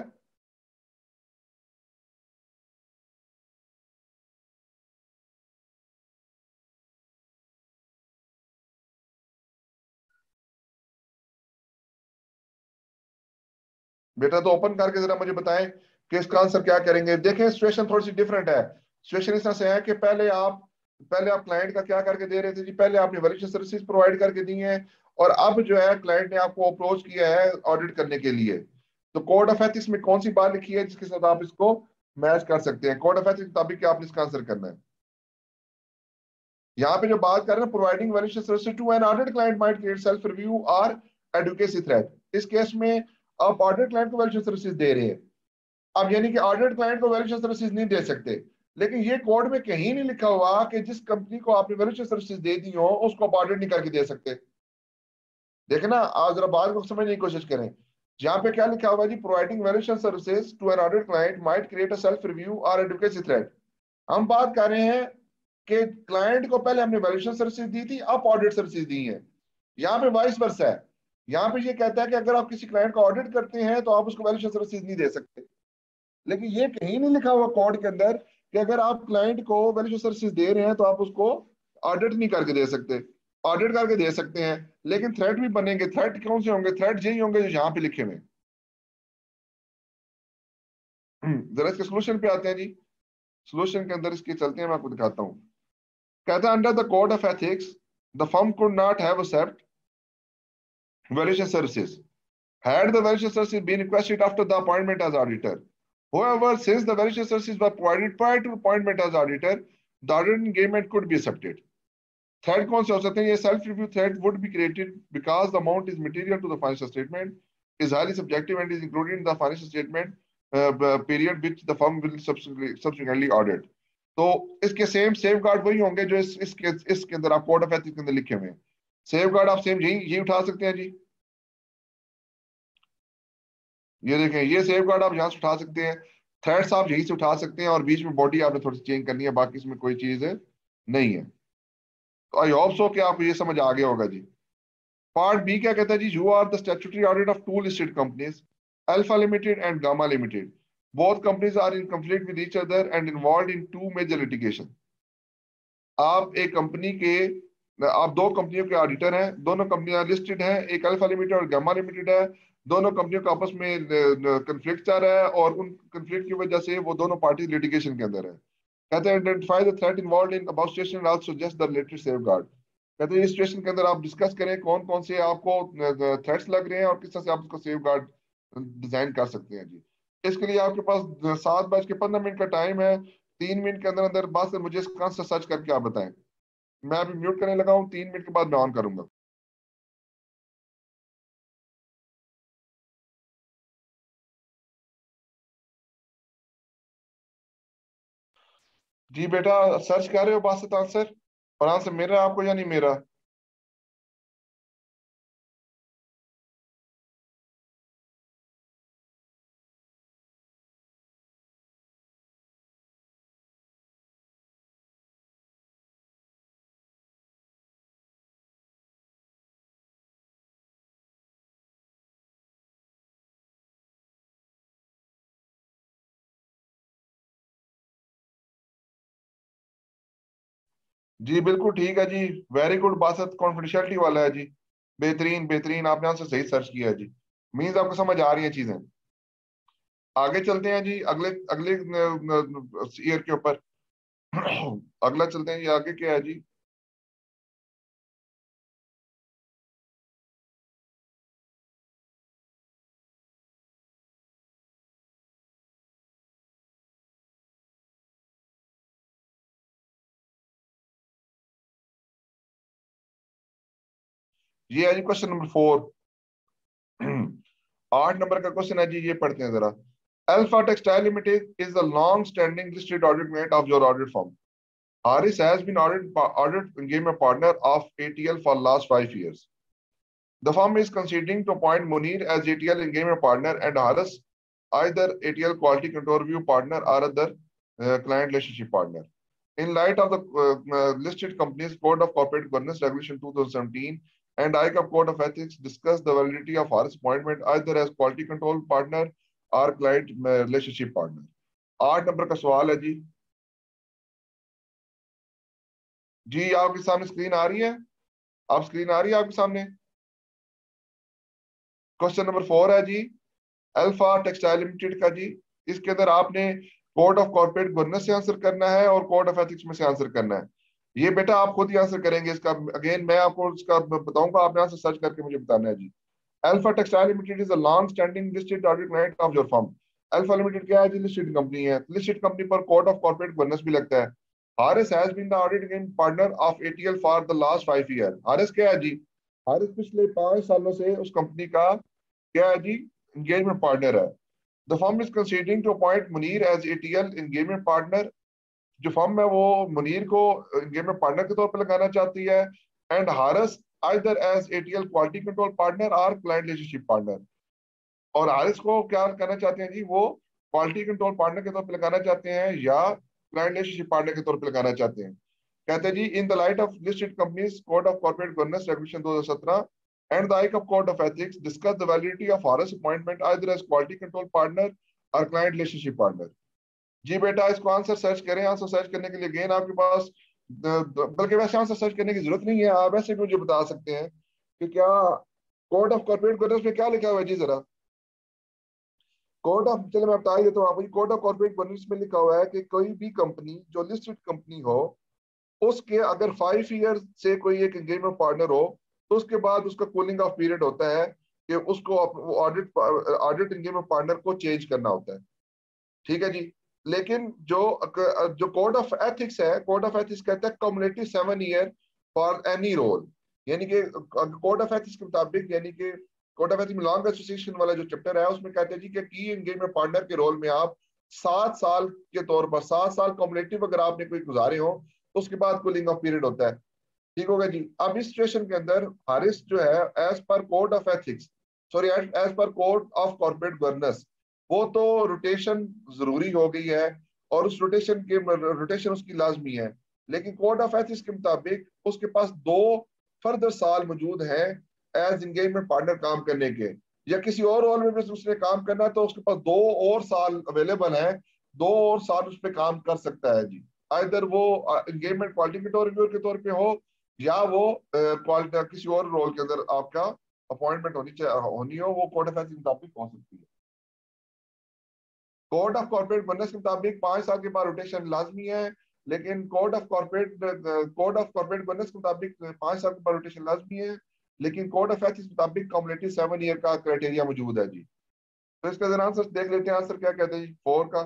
बेटा तो ओपन करके जरा मुझे बताएं कि इसका आंसर क्या करेंगे. देखें सिचुएशन थोड़ी सी डिफरेंट है. सिचुएशन इस तरह से है कि पहले आप क्लाइंट का क्या करके दे रहे थे जी, पहले आपने वैल्यूएशन सर्विसेज प्रोवाइड करके दी हैं और अब जो है क्लाइंट ने आपको अप्रोच किया है ऑडिट करने के लिए. तो कोड ऑफ एथिक्स में कौन सी बात लिखी है जिसके साथ आप इसको मैच कर सकते हैं. कोड ऑफ एथिक्स मुताबिक क्या आपने इसका आंसर करना है. यहाँ पे जो बात कर रहे हैं, providing valuation services to an audit client might create self review और एडवोकेसी थ्रेट. इस केस में आप ऑडिट क्लाइंट को वैल्यूएशन सर्विसेज दे रहे हैं. अब यानी कि ऑडिट क्लाइंट को वैल्यूएशन सर्विसेज नहीं दे सकते, लेकिन ये कोड में कहीं नहीं लिखा हुआ कि जिस कंपनी को आपने वैल्यूएशन सर्विसेज दे दी हो उसको आप ऑडिट नहीं करके दे सकते. देखना, आप जरा बात को समझने की कोशिश करें. जहां पे क्या लिखा हुआ है जी, providing valuation services to an audit client might create a self review और एडवोकेसी थ्रेट. हम बात कर रहे हैं कि क्लाइंट को पहले हमने वैल्यूएशन सर्विसेज दी थी, अब ऑडिट सर्विसेज दी है. यहाँ पे वाइस वर्सा है. यहाँ पे ये कहता है कि अगर आप किसी क्लाइंट को ऑडिट करते हैं तो आप उसको वैल्यूएशन सर्विसेज नहीं दे सकते. लेकिन ये कहीं नहीं लिखा हुआ कोड के अंदर कि अगर आप क्लाइंट को वैल्यूएशन सर्विसेज दे रहे हैं तो आप उसको ऑडिट नहीं करके दे सकते. ऑडिट करके दे सकते हैं, लेकिन थ्रेट भी बनेंगे. थ्रेट कौन से होंगे, थ्रेट यही होंगे जो यहाँ पे लिखे हुए. जरा इसके सोल्यूशन पे आते हैं जी. सोल्यूशन के अंदर इसके चलते हैं, मैं आपको दिखाता हूँ. कहता है under the code of ethics the firm could not have accept valuation services had the valuation services been requested after the appointment as auditor. However, since the valuation services were provided prior to appointment as auditor, the audit engagement could be accepted. Third कौन से हो सकते हैं, ये self review thread would be created because the amount is material to the financial statement, is highly subjective and is included in the financial statement period which the firm will subsequently audit. तो इसके सेम सेफ गार्ड वही होंगे जो इसके अंदर आप कोड ऑफ एथिक्स के अंदर लिखे हुए हैं. सेफ गार्ड आप सेम यही उठा सकते हैं जी. ये देखें, ये सेफ गार्ड आप यहाँ से उठा सकते हैं. थ्रेड्स आप यहीं से उठा सकते हैं और बीच में बॉडी आपने थोड़ी सी चेंज करनी है, बाकी इसमें कोई चीज नहीं है. तो आई होप सो कि आपको ये समझ आ गया होगा जी. पार्ट बी क्या कहता है जी, you are the statutory audit of two listed companies Alpha Limited and Gamma Limited. Both companies are in conflict with each other and involved in two major litigation. आप एक कंपनी के आप दो कंपनियों के ऑडिटर हैं. दोनों कंपनियां लिस्टेड हैं, एक अल्फा लिमिटेड और गामा लिमिटेड है. दोनों कंपनियों का आपस में कंफ्लिक्ट चल रहा है और उन कंफ्लिक्ट की वजह से वो दोनों पार्टी लिटिगेशन के अंदर है. कहते हैं identify the threat involved in about situation and also suggest the related safeguard. कहते हैं इस सिचुएशन के अंदर आप डिस्कस करें कौन कौन से आपको थ्रेट्स लग रहे हैं और किस तरह से आप उसको सेफगार्ड डिजाइन कर सकते हैं जी. इसके लिए आपके पास 7:15 का टाइम है. 3 मिनट के अंदर अंदर बस मुझे इसका आंसर सर्च करके आप बताएं. मैं अभी म्यूट करने लगा हूँ, 3 मिनट के बाद मैं ऑन करूंगा. जी बेटा, सर्च कर रहे हो बासत आंसर, और आंसर मेरा आपको या नहीं मेरा? जी बिल्कुल ठीक है जी। वेरी गुड बासत, कॉन्फिडेंशियलिटी वाला है जी। बेहतरीन बेहतरीन, आपने आंसर सही सर्च किया है जी। मीन्स आपको समझ आ रही है चीजें। आगे चलते हैं जी, अगले अगले ईयर के ऊपर। अगला चलते हैं जी, आगे क्या है जी? ये है जी क्वेश्चन नंबर 4। 8 नंबर का क्वेश्चन है जी, ये पढ़ते हैं जरा। Alpha textile limited is the long standing listed audit mate of your audit firm. Haris has been audit engagement partner of ATL for last 5 years. The firm is considering to appoint Munir as ATL engagement partner and Haris either ATL quality control review partner or other client relationship partner. In light of the listed companies Code of Corporate Governance Regulation 2017 and ICAP Code of Ethics, discuss the validity of Haris appointment either as quality control partner or client relationship partner. 8 number का सवाल है जी। जी आपके सामने स्क्रीन आ रही है? आप स्क्रीन आ रही है आपके सामने? क्वेश्चन नंबर 4 है जी, अल्फा टेक्सटाइल लिमिटेड का जी। इसके अंदर आपने कोड ऑफ कॉर्पोरेट गवर्नेंस से आंसर करना है और कोड ऑफ एथिक्स में से आंसर करना है। ये बेटा आप खुद ही आंसर करेंगे इसका। अगेन मैं आपको इसका बताऊंगा, आपने आंसर सर्च करके मुझे बताना है जी। Alpha textile limited is a long standing listed audit client of your firm. Alpha Limited क्या है जी? लिस्टेड कंपनी है। लिस्टेड कंपनी पर कोड ऑफ कॉर्पोरेट गवर्नेंस भी लगता है। Haris has been the audit partner of ATL for the last 5 year. Haris क्या है जी? हारिस पिछले 5 सालों से उस कंपनी का क्या है जी? एंगेजमेंट पार्टनर है। The firm is considering to appoint Munir as ATL engagement partner. जो फर्म है वो मुनीर को एंगेजमेंट पार्टनर के तौर पर लगाना चाहती है। And Haris either as ATL quality control partner और क्लाइंट रिलेशनशिप पार्टनर। और हारिस को क्या करना चाहते हैं जी? वो क्वालिटी कंट्रोल पार्टनर के तौर पर लगाना चाहते हैं या क्लाइंट रिलेशनशिप पार्टनर के तौर पर लगाना चाहते हैं। कहते हैं जी, in the light of listed companies code of corporate governance regulation 2017 and the ICAP code of ethics, discuss the validity of Haris appointment either as quality control partner और क्लाइंट रिलेशनशिप पार्टनर। जी बेटा, इसको आंसर सर्च करें। आंसर सर्च करने के लिए गेन आपके पास बल्कि वैसे आंसर सर्च करने की जरूरत नहीं है, आप वैसे भी मुझे बता सकते हैं कि क्या कोड ऑफ कॉर्पोरेट गवर्नेंस में क्या लिखा हुआ है जी जरा। कोड ऑफ, चलो मैं बता ही देता हूँ आपको। कोड ऑफ कॉर्पोरेट गवर्नेंस में लिखा हुआ है कि कोई भी कंपनी जो लिस्टेड कंपनी हो, उसके अगर 5 ईयर से कोई एक एंगेजमेंट पार्टनर हो, तो उसके बाद उसका कूलिंग ऑफ पीरियड होता है कि उसको ऑडिट ऑडिट एंगेजमेंट पार्टनर को चेंज करना होता है। ठीक है जी। लेकिन जो जो कोड ऑफ एथिक्स है, कोड ऑफ एथिक्स कहता है cumulative 7 year for any role. यानी कि कोड ऑफ एथिक्स के मुताबिक, यानी कि कोड ऑफ एथिक्स में लॉन्ग एसोसिएशन वाला जो चैप्टर है उसमें कहते हैं जी कि की एंगेजमेंट पार्टनर के रोल में आप 7 साल के तौर पर, 7 साल कम्युलेटिव अगर आपने कोई गुजारे हो, तो उसके बाद कूलिंग ऑफ पीरियड होता है। ठीक होगा जी। अब इस सिचुएशन के अंदर हारिस जो है, as per code of ethics, sorry as per code of corporate governance, वो तो रोटेशन जरूरी हो गई है और उस रोटेशन उसकी लाजमी है। लेकिन कोड ऑफ एथिक्स के मुताबिक उसके पास 2 फर्दर साल मौजूद हैं एज एंगेजमेंट पार्टनर काम करने के, या किसी और रोल में भी उसने काम करना है तो उसके पास 2 और साल अवेलेबल है। 2 और साल उस पर काम कर सकता है जी। आइदर वो एंगेजमेंट क्वालिटी कंट्रोल रिव्यूअर के तौर पे हो, या वो क्वालिटी किसी और रोल के अंदर आपका अपॉइंटमेंट होनी हो, वो कोड ऑफ एथिक्स के मुताबिक हो सकती है। कोड ऑफ कॉर्पोरेट गवर्नेंस के मुताबिक 5 साल के बाद रोटेशन लाजमी है। लेकिन कोड ऑफ कॉर्पोरेट गवर्नेंस के मुताबिक 5 साल के बाद रोटेशन लाजमी है। लेकिन कोड ऑफ एथिक्स के मुताबिक कम्युलेटिव 7 ईयर का क्राइटेरिया मौजूद है जी। तो इसका जरा आंसर देख लेते हैं। आंसर क्या कहते हैं जी 4 का?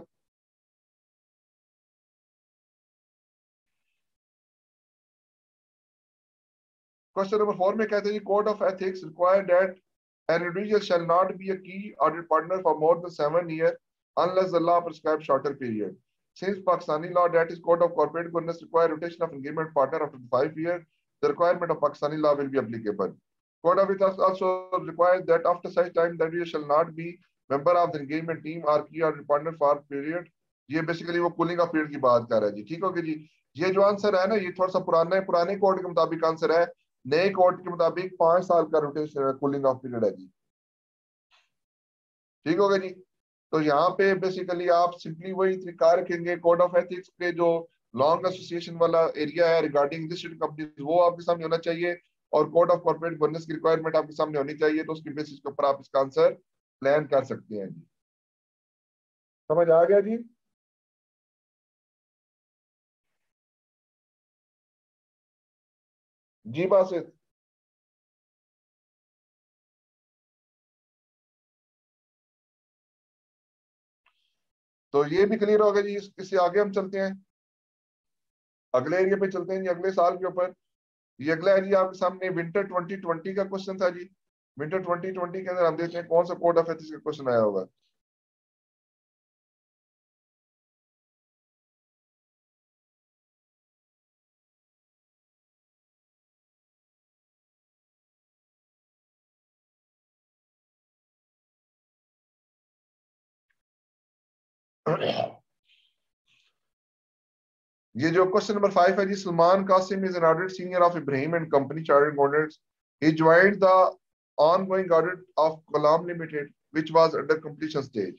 क्वेश्चन नंबर 4 में कहते हैं जी, code of ethics require that an individual shall not be a key audit partner for more than 7 years unless the law prescribes shorter period. Since Pakistani law, that is Code of Corporate Governance, require rotation of engagement partner after 5 years, the requirement of Pakistani law will be applicable. Code of Ethics also requires that after such time that you shall not be member of the engagement team or key or partner for period. ये बेसिकली वो कूलिंग ऑफ पीरियड की बात कर रहा है जी। ठीक हो गया जी। ये जो आंसर है ना, ये थोड़ा सा पुराना है, पुराने कोड के मुताबिक आंसर है, नए कोड के मुताबिक 5 साल का रोटेशन कूलिंग ऑफ पीरियड है जी। ठीक हो गया जी। तो यहाँ पे बेसिकली आप सिंपली वही तरीका रखेंगे, कोड ऑफ एथिक्स के जो लॉन्ग एसोसिएशन वाला एरिया है रिगार्डिंग लिस्टेड कंपनीज वो आपके सामने होना चाहिए, और कोड ऑफ कॉर्पोरेट गवर्नेंस की रिक्वायरमेंट आपके सामने होनी चाहिए। तो उसकी बेसिस के ऊपर आप इसका आंसर प्लान कर सकते हैं जी। समझ आ गया जी। जी बासित। तो ये भी क्लियर हो गया जी। इससे आगे हम चलते हैं, अगले एरिया पे चलते हैं जी, अगले साल के ऊपर। ये अगला है जी आपके सामने विंटर 2020 का क्वेश्चन था जी। विंटर 2020 के अंदर हम देखते हैं कौन सा कोड ऑफ एथिक्स का क्वेश्चन आया होगा। ये जो क्वेश्चन नंबर 5 है जी, Salman Qasim is an audit senior of Ibrahim and company chartered accountants. He joined the ongoing audit of Kalam Limited, which was under completion stage.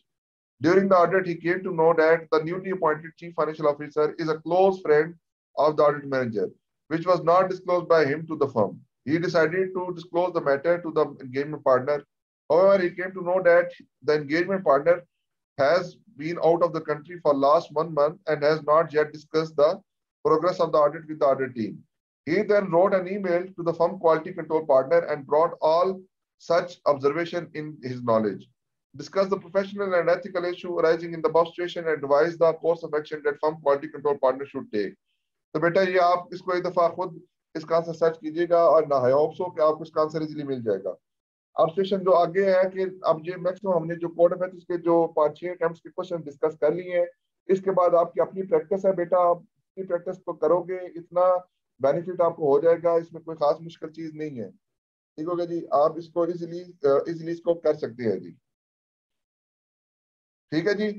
During the audit, he came to know that the newly appointed chief financial officer is a close friend of the audit manager, which was not disclosed by him to the firm. He decided to disclose the matter to the engagement partner. However, he came to know that the engagement partner has been out of the country for last 1 month and has not yet discussed the progress of the audit with the audit team. He then wrote an email to the firm quality control partner and brought all such observation in his knowledge, discuss the professional and ethical issue arising in the above situation and advise the course of action that firm quality control partner should take. तो बेटा ये आप इसको एक दफा खुद इसका आंसर सर्च कीजिएगा और ना आई होप सो कि आपको इसका आंसर इजीली मिल जाएगा। अब सेशन जो आगे है कि अब ये मैक्सिमम हमने जो कोड ऑफ एथिक्स के जो 5-6 अटेम्प्ट्स के क्वेश्चन डिस्कस कर लिए हैं। इसके बाद आपकी अपनी प्रैक्टिस है बेटा, आप अपनी प्रैक्टिस को करोगे इतना बेनिफिट आपको हो जाएगा, इसमें कोई खास मुश्किल चीज नहीं है। ठीक होगा जी, आप इसको इजीली इसको कर सकते हैं जी। ठीक है जी।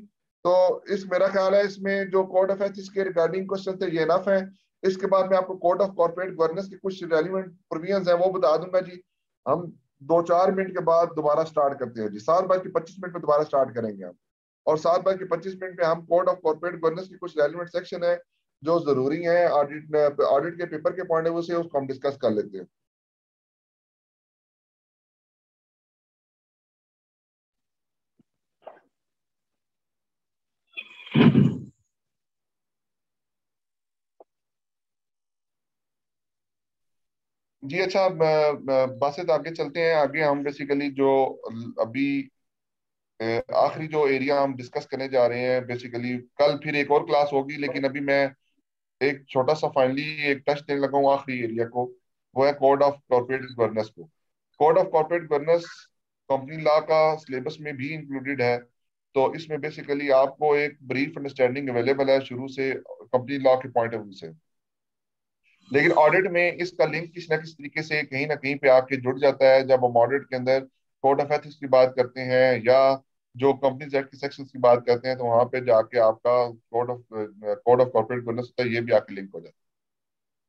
तो इस मेरा ख्याल है इसमें जो कोड ऑफ एथिक्स के रिगार्डिंग क्वेश्चन थे ये इनफ है। इसके बाद मैं आपको कोड ऑफ कॉर्पोरेट गवर्नेंस के कुछ रेलिवेंट प्रोविजंस हैं वो बता दूंगा जी। हम 2-4 मिनट के बाद दोबारा स्टार्ट करते हैं जी। 7:25 पे दोबारा स्टार्ट करेंगे हम, और 7:25 पे हम कोड ऑफ कॉर्पोरेट गवर्नेंस के कुछ रेलिवेंट सेक्शन है जो जरूरी है ऑडिट के पेपर के पॉइंट ऑफ व्यू से, उसको हम डिस्कस कर लेते हैं। जी अच्छा, बात आगे चलते हैं। आगे हम बेसिकली जो अभी आखिरी जो एरिया हम डिस्कस करने जा रहे हैं, बेसिकली कल फिर एक और क्लास होगी, लेकिन अभी मैं एक छोटा सा फाइनली एक टच देने लगा हूँ आखिरी एरिया को, वो है कोड ऑफ कॉर्पोरेट गवर्नेंस को। Code of corporate governance company law का सिलेबस में भी इंक्लूडेड है। तो इसमें बेसिकली आपको एक ब्रीफ अंडरस्टैंडिंग अवेलेबल है शुरू से कंपनी लॉ के पॉइंट ऑफ व्यू से, लेकिन ऑडिट में इसका लिंक किसी ना किसी तरीके से कहीं ना कहीं पे आके जुड़ जाता है। जब हम ऑडिट के अंदर कोड ऑफ एथिक्स की बात करते हैं या जो कंपनीज एक्ट के सेक्शंस की बात करते हैं, तो वहां पे जाके आपका कोड ऑफ कॉर्पोरेट गवर्नेंस होता है, ये भी आके लिंक हो जाता है।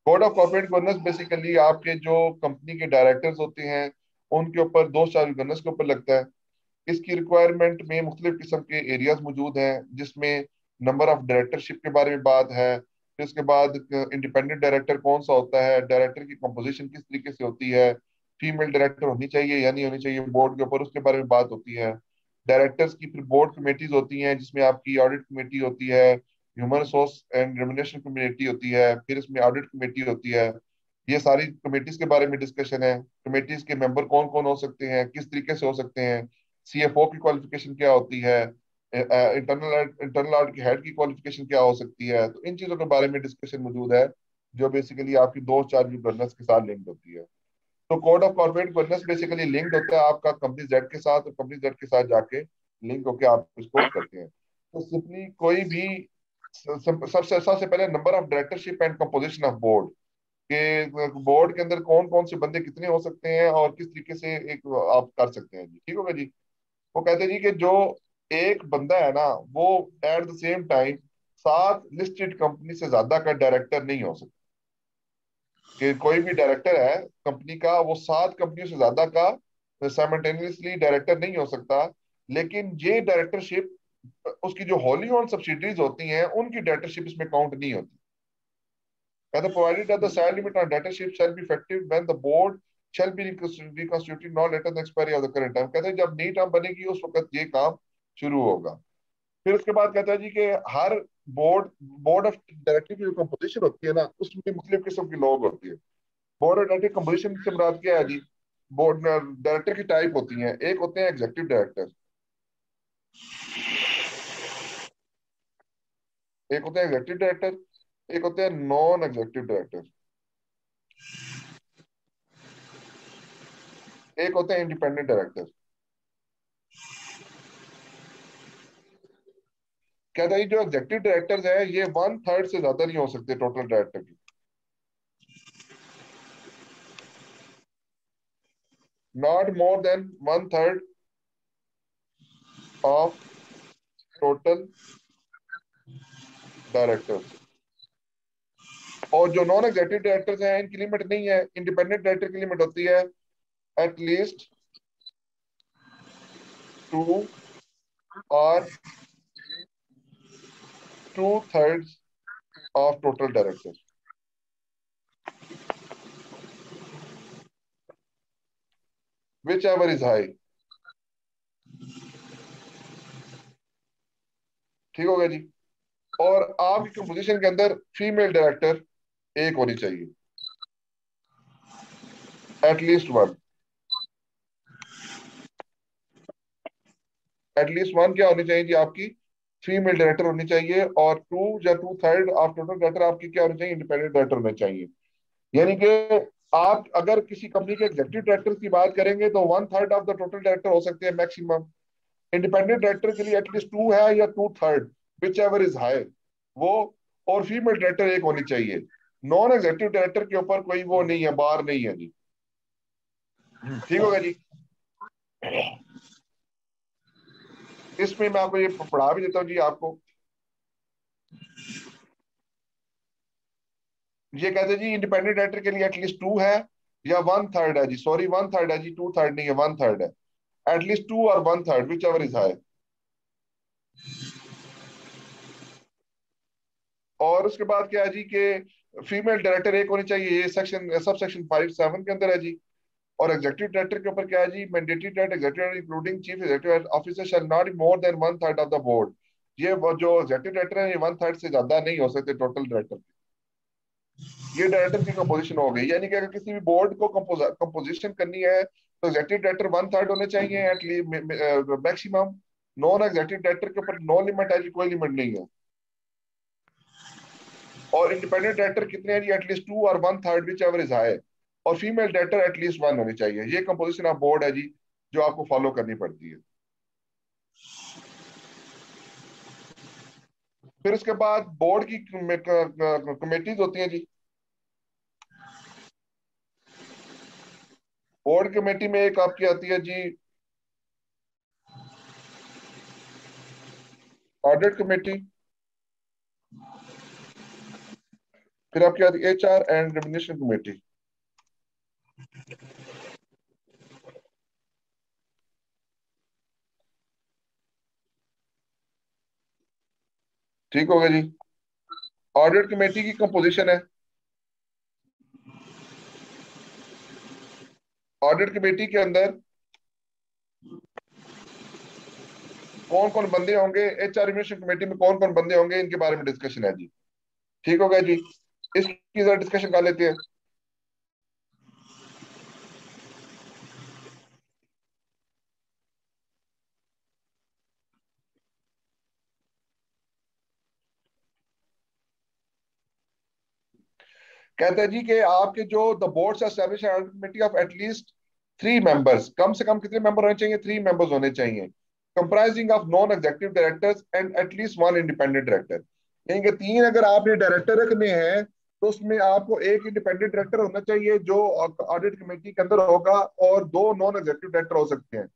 Code of corporate governance basically आपके जो कंपनी के डायरेक्टर्स होते हैं उनके ऊपर 2 स्टार गवर्नेंस के ऊपर लगता है। इसकी रिक्वायरमेंट में मुख्तलिफ किस्म के एरियाज मौजूद हैं, जिसमें नंबर ऑफ डायरेक्टरशिप के बारे में बात है, फिर उसके बाद इंडिपेंडेंट डायरेक्टर कौन सा होता है, डायरेक्टर की कंपोजिशन किस तरीके से होती है, फीमेल डायरेक्टर होनी चाहिए या नहीं होनी चाहिए बोर्ड के ऊपर, उसके बारे में बात होती है। डायरेक्टर्स की फिर बोर्ड कमेटीज होती हैं, जिसमें आपकी ऑडिट कमेटी होती है, human resource and remuneration committee होती है, फिर इसमें ऑडिट कमेटी होती है। ये सारी कमेटीज के बारे में डिस्कशन है। कमेटीज के मेंबर कौन कौन हो सकते हैं, किस तरीके से हो सकते हैं, सीएफओ की क्वालिफिकेशन क्या होती है, इंटरनल ऑडिट के हेड की क्वालिफिकेशन क्या हो सकती है। तो इन चीजों के बारे में डिस्कशन मौजूद है, जो बेसिकली आपकी 2-4 गवर्नेंस के साथ लिंक होती है। तो code of corporate governance basically link होता है आपका कंपनी जेड के साथ, और कंपनी जेड के साथ जाके लिंक होकर आप इसको करते हैं। तो सिंपली कोई भी सबसे सबसे पहले number of directorship and composition of board, के बोर्ड के अंदर कौन कौन से बंदे कितने हो सकते हैं और किस तरीके से एक आप कर सकते हैं जी। ठीक होगा जी। वो कहते हैं जी कि जो एक बंदा है ना, वो at the same time 7 listed company से ज्यादा का डायरेक्टर नहीं हो सकता। कि कोई भी डायरेक्टर है कंपनी का, वो 7 कंपनियों से ज्यादा का साइमल्टेनियसली डायरेक्टर नहीं हो सकता। लेकिन ये डायरेक्टरशिप, उसकी जो होली ओन सब्सिडरीज होती हैं उनकी डायरेक्टरशिप इसमें काउंट नहीं होती। कहते provided that the salary limit on directorship shall be effective when the board shall be reconstituted no later than expiry of the current term। कहते हैं जब नई टर्म बनेगी उस वक्त ये काम शुरू होगा। फिर उसके बाद कहता है जी कि हर बोर्ड बोर्ड ऑफ डायरेक्टर की जो कंपोजिशन होती है ना, उसमें मुख्तलिफ किस्म के लोग होते हैं। बोर्ड ऑफ डायरेक्टर कंपोजिशन से मुराद क्या है जी? बोर्ड डायरेक्टर की टाइप होती है, एक होते हैं एग्जीक्यूटिव डायरेक्टर, एक होते हैं एग्जीक्यूटिव डायरेक्टर, एक होते हैं नॉन एग्जीक्यूटिव डायरेक्टर, एक होते हैं इंडिपेंडेंट डायरेक्टर। कहता है जो एग्जीक्यूटिव डायरेक्टर्स हैं ये 1/3 से ज्यादा नहीं हो सकते टोटल डायरेक्टर की। Not more than 1/3 of total directors. और जो नॉन एग्जीक्यूटिव डायरेक्टर्स हैं इनकी लिमिट नहीं है, इंडिपेंडेंट डायरेक्टर की लिमिट होती है एटलीस्ट 2 और 2/3 of total director, which ever is high. ठीक हो गया जी। और आपकी कंपोजिशन के अंदर फीमेल डायरेक्टर एक होनी चाहिए, एटलीस्ट वन। एटलीस्ट वन क्या होनी चाहिए जी आपकी? फीमेल डायरेक्टर होनी चाहिए। और 2 या 2/3 ऑफ टोटल डायरेक्टर आपकी क्या होनी चाहिए? इंडिपेंडेंट डायरेक्टर होने चाहिए। यानी कि आप अगर किसी कंपनी के एग्जीक्यूटिव डायरेक्टर की बात करेंगे तो 1/3 ऑफ द टोटल डायरेक्टर हो सकते हैं मैक्सिमम। इंडिपेंडेंट डायरेक्टर के लिए एटलीस्ट 2 है या 2/3, विच एवर इज हाई वो। और फीमेल डायरेक्टर एक होनी चाहिए। नॉन एग्जीक्यूटिव डायरेक्टर के ऊपर कोई वो नहीं है, बार नहीं है जी। ठीक होगा जी। इसमें मैं आपको ये पढ़ा भी देता हूँ जी आपको। ये कहते हैं जी इंडिपेंडेंट डायरेक्टर के लिए एटलीस्ट 2 है या 1/3 है जी। सॉरी 1/3 है जी, 2/3 नहीं है, 1/3 है। एटलीस्ट 2 और 1/3 विच एवर इज हाई। और उसके बाद क्या है जी कि फीमेल डायरेक्टर एक होनी चाहिए, ये सेक्शन सब सेक्शन 5(7) के अंदर है जी। और एग्जीक्यूटिव डायरेक्टर के ऊपर क्या है जी? Mandatory director executive including chief executive officer shall not be more than 1/3 of the board. ये वो जो एग्जीक्यूटिव डायरेक्टर है ये 1/3 से ज्यादा नहीं हो सकते टोटल डायरेक्टर। ये डायरेक्टर की कंपोजिशन हो गई। यानी कि अगर किसी भी बोर्ड को कंपोजिशन करनी है तो एग्जीक्यूटिव डायरेक्टर 1/3 होने चाहिए at least maximum. Non executive director के ऊपर नो लिमिट है जी, कोई लिमिट नहीं है। और इंडिपेंडेंट डायरेक्टर कितने हैं जी? एटलीस्ट 2 और 1/3 विच एवर इज हाई। और फीमेल डायरेक्टर एटलीस्ट 1 होनी चाहिए। ये कंपोजिशन ऑफ बोर्ड है जी जो आपको फॉलो करनी पड़ती है। फिर उसके बाद बोर्ड की कमेटीज होती हैं जी। बोर्ड कमेटी में एक आपकी आती है जी ऑडिट कमेटी, फिर आपकी आती है HR एंड रेम्युनरेशन कमेटी। ठीक होगा जी। ऑडिट कमेटी की कंपोजिशन है, ऑडिट कमेटी के अंदर कौन कौन बंदे होंगे, HR रेम्युनरेशन कमेटी में कौन कौन बंदे होंगे, इनके बारे में डिस्कशन है जी। ठीक होगा जी। इसकी जरा डिस्कशन कर लेते हैं। कहते हैं जी कि आपके जो the board establish committee of at least 3 members, कम से कम कितने मेंबर होने चाहिए? 3 मेंबर्स होने चाहिए, comprising of non executive directors and at least 1 independent director. यानी कि तीन अगर आपने डायरेक्टर रखने हैं तो उसमें आपको एक इंडिपेंडेंट डायरेक्टर होना चाहिए जो ऑडिट कमेटी के अंदर होगा, और दो नॉन एग्जीक्यूटिव डायरेक्टर हो सकते हैं।